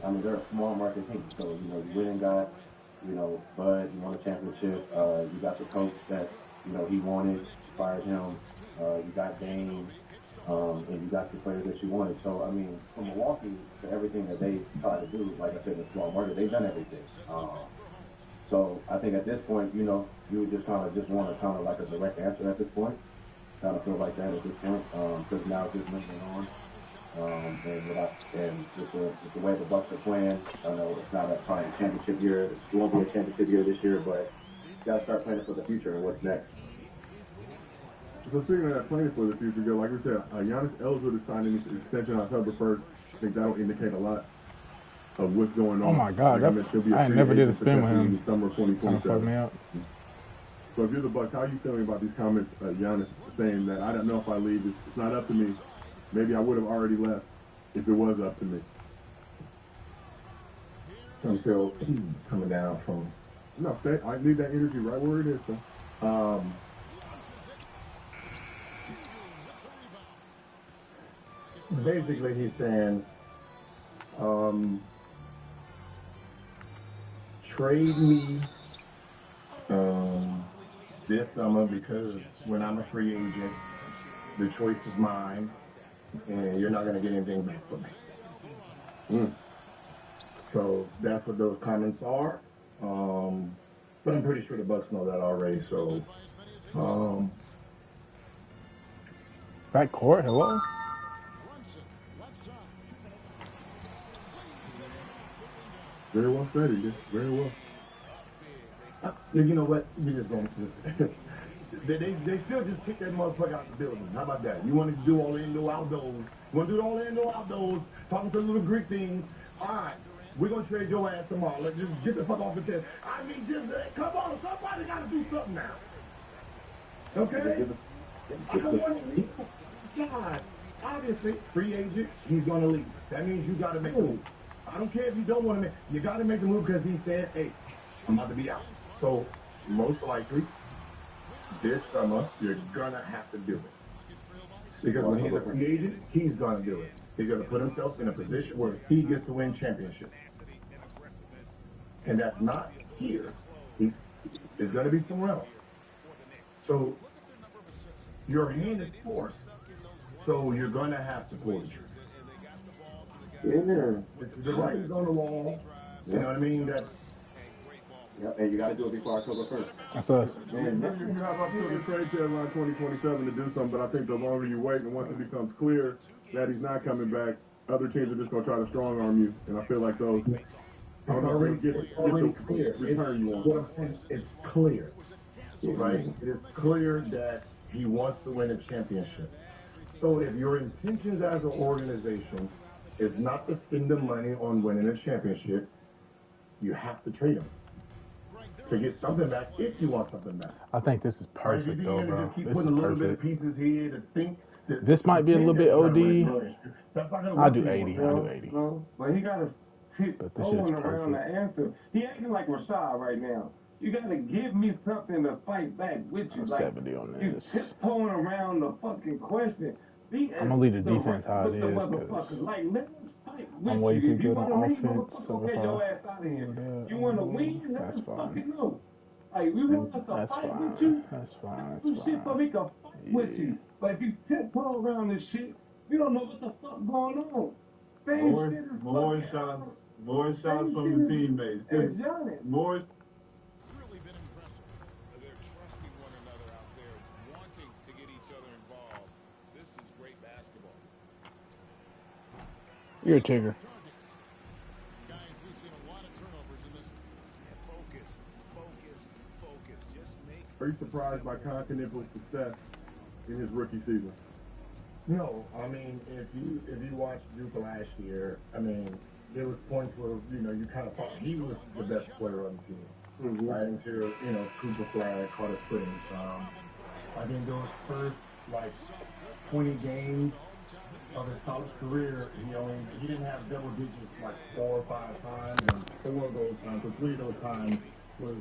I mean, they're a small market team. So, you know, you went and got, you know, Bud, you won a championship. You got the coach that, you know, he wanted, fired him. You got Dame, and you got the players that you wanted. So, I mean, from Milwaukee to everything that they tried to do, like I said, in the small market, they've done everything. So I think at this point, you know, you would just kind of just want to kind of like a direct answer at this point. Kind of feel like that at this point, because now it's just moving on. And with the way the Bucks are playing, I know it's not probably a championship year. It won't be a championship year this year, but you got to start planning for the future and what's next. So speaking of that, planning for the future, like we said, Giannis eligible to sign an extension on October 1st. I think that'll indicate a lot of what's going on. Oh my God, I never did a spin with him. Summer 2027. Me out. So if you're the Bucks, how are you feeling about these comments? Giannis saying that I don't know if I leave. It's not up to me. Maybe I would have already left if it was up to me. I'm still coming down from. No, stay. I need that energy right where it is. So. Basically, he's saying, trade me this summer because when I'm a free agent, the choice is mine, and you're not going to get anything back from me. So that's what those comments are. But I'm pretty sure the Bucks know that already. So, backcourt, hello. Very well said, yes. Very well. You know what? You're just going to. They still just kick that motherfucker out the building. How about that? You want to do all the indoor outdoors? You want to do all the indoor outdoors? Talking to the little Greek things? All right. We're going to trade your ass tomorrow. Let's just get the fuck off the test. I mean, just, come on, somebody got to do something now. Okay? I don't want to leave. God, obviously, free agent, he's going to leave. That means you got to make a move. I don't care if you don't want to make, you got to make a move because he said, hey, I'm about to be out. So, most likely, this summer, you're going to have to do it. Because when he's a free agent, he's going to do it. He's going to put himself in a position where he gets to win championships. And that's not here. It's going to be somewhere else. So your hand is forced. So you're going to have to pull the trigger. Yeah. The writing's on the wall. You know what I mean? And you got to do it before October 1st. That's us. You have up to the trade deadline 2027 to do something, but I think the longer you wait and once it becomes clear that he's not coming back, other teams are just going to try to strong-arm you. And I feel like those are already clear. Return you want. It's clear, right? It is clear that he wants to win a championship. So if your intentions as an organization is not to spend the money on winning a championship, you have to trade him to get something back if you want something back. I think this is perfect, though, bro. Just keep This putting is a little bit of perfect. pieces here to think. This might be a little bit OD. I do 80. I do 80. No, but he got to keep But this shit's going around the perfect. answer. He acting like Rashad right now. You got to give me something to fight back with you. I'm like 70 on you this. tiptoeing around the fucking question. I'm gonna leave the defense how it is, because like, let us fight with I'm way you. too If you good on wanna leave, offense, motherfucker, so get if your I ass out of here. do You want to that, win? Let that's us fine. fucking know. Like, we want us to That's fight fine. with you. That's fine. Do That's shit so fine. we can fight with you. But if you tiptoe around this shit, we don't know what the fuck going on. Same shit as More shots from the teammates. It's Giannis. More. Really been impressive. They're trusting one another out there, wanting to get each other involved. This is great basketball. You're a Tigger. Guys, we've seen a lot of turnovers in this. Focus. Just make. Are you surprised by KNICKS' success in his rookie season? No, I mean, if you watched Duke last year, I mean, there was points where, you kind of thought he was the best player on the team. Right until, Cooper Flag caught his foot in his I think those first, 20 games of his college career, he didn't have double digits 4 or 5 times, and 4 of those times, or 3 of those times was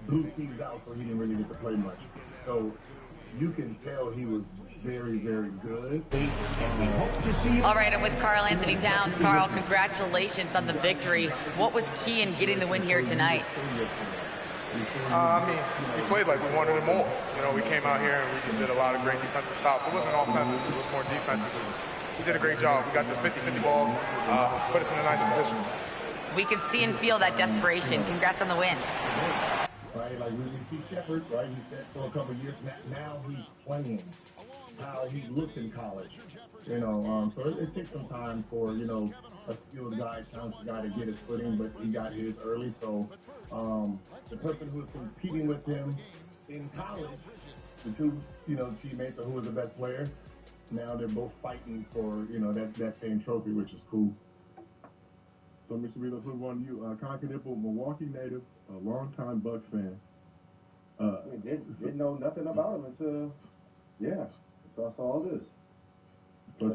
blew teams out, so he didn't really get to play much. So you can tell he was very, very good. All right, I'm with Karl Anthony Towns. Karl, congratulations on the victory. What was key in getting the win here tonight? I mean, we played like we wanted it more. We came out here and we just did a lot of great defensive stops. It wasn't offensive, it was more defensive. We did a great job. We got those 50-50 balls, put us in a nice position. We can see and feel that desperation. Congrats on the win. Right, like we see Shepard, right? He said for a couple of years. Now he's playing how he looked in college. So it takes some time for a skilled guy, talented guy to get his footing, but he got his early. So the person who was competing with him in college, the two teammates, who was the best player, now they're both fighting for that same trophy, which is cool. So, Mr. Reed, let's move on to you. KNICKS, Milwaukee native, a longtime Bucks fan. Didn't know nothing about him until I saw all this. But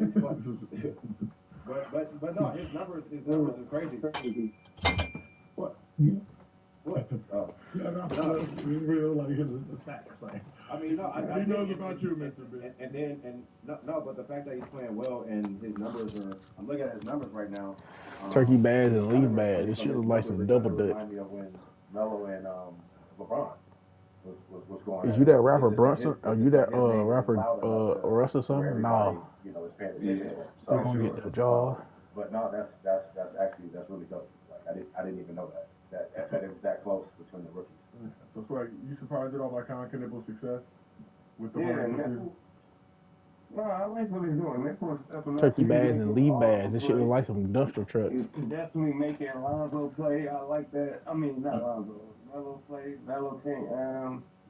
no, his numbers are crazy. What? What? Oh. No, real like it's facts. I mean, no, he knows about you, Mr. B. But the fact that he's playing well and his numbers are, I'm looking at his numbers right now. Turkey bags and leaf bags. This shit was like some double dutch. Remind me of when Melo and LeBron was going. Is you that rapper Brunson? Are you that rapper Russ or something? No. Still gonna get the jaw. But no, that's really dope. Like, I didn't even know that it was that close between the rookies. That's right. You surprised at all by KNICKS' success with the No, I like what he's doing. That's what's Turkey bags and leaf bags. This shit was like some industrial trucks. He's definitely making Lonzo play. I like that. I mean, not Lonzo. Melo play. Melo can't.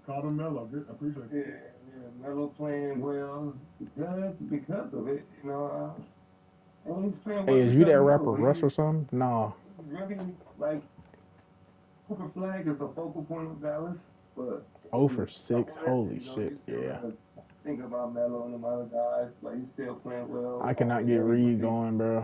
Called him Melo. I appreciate it. Yeah, Melo playing well because of it. And he's playing Hey, is you that rapper Russ or something? Nah. Really, like, Cooper Flag is the focal point of Dallas, but 0 for 6. Holy shit. Yeah. Thinking about Melo and the other guys, like he's still playing well. I cannot get Reed going, bro.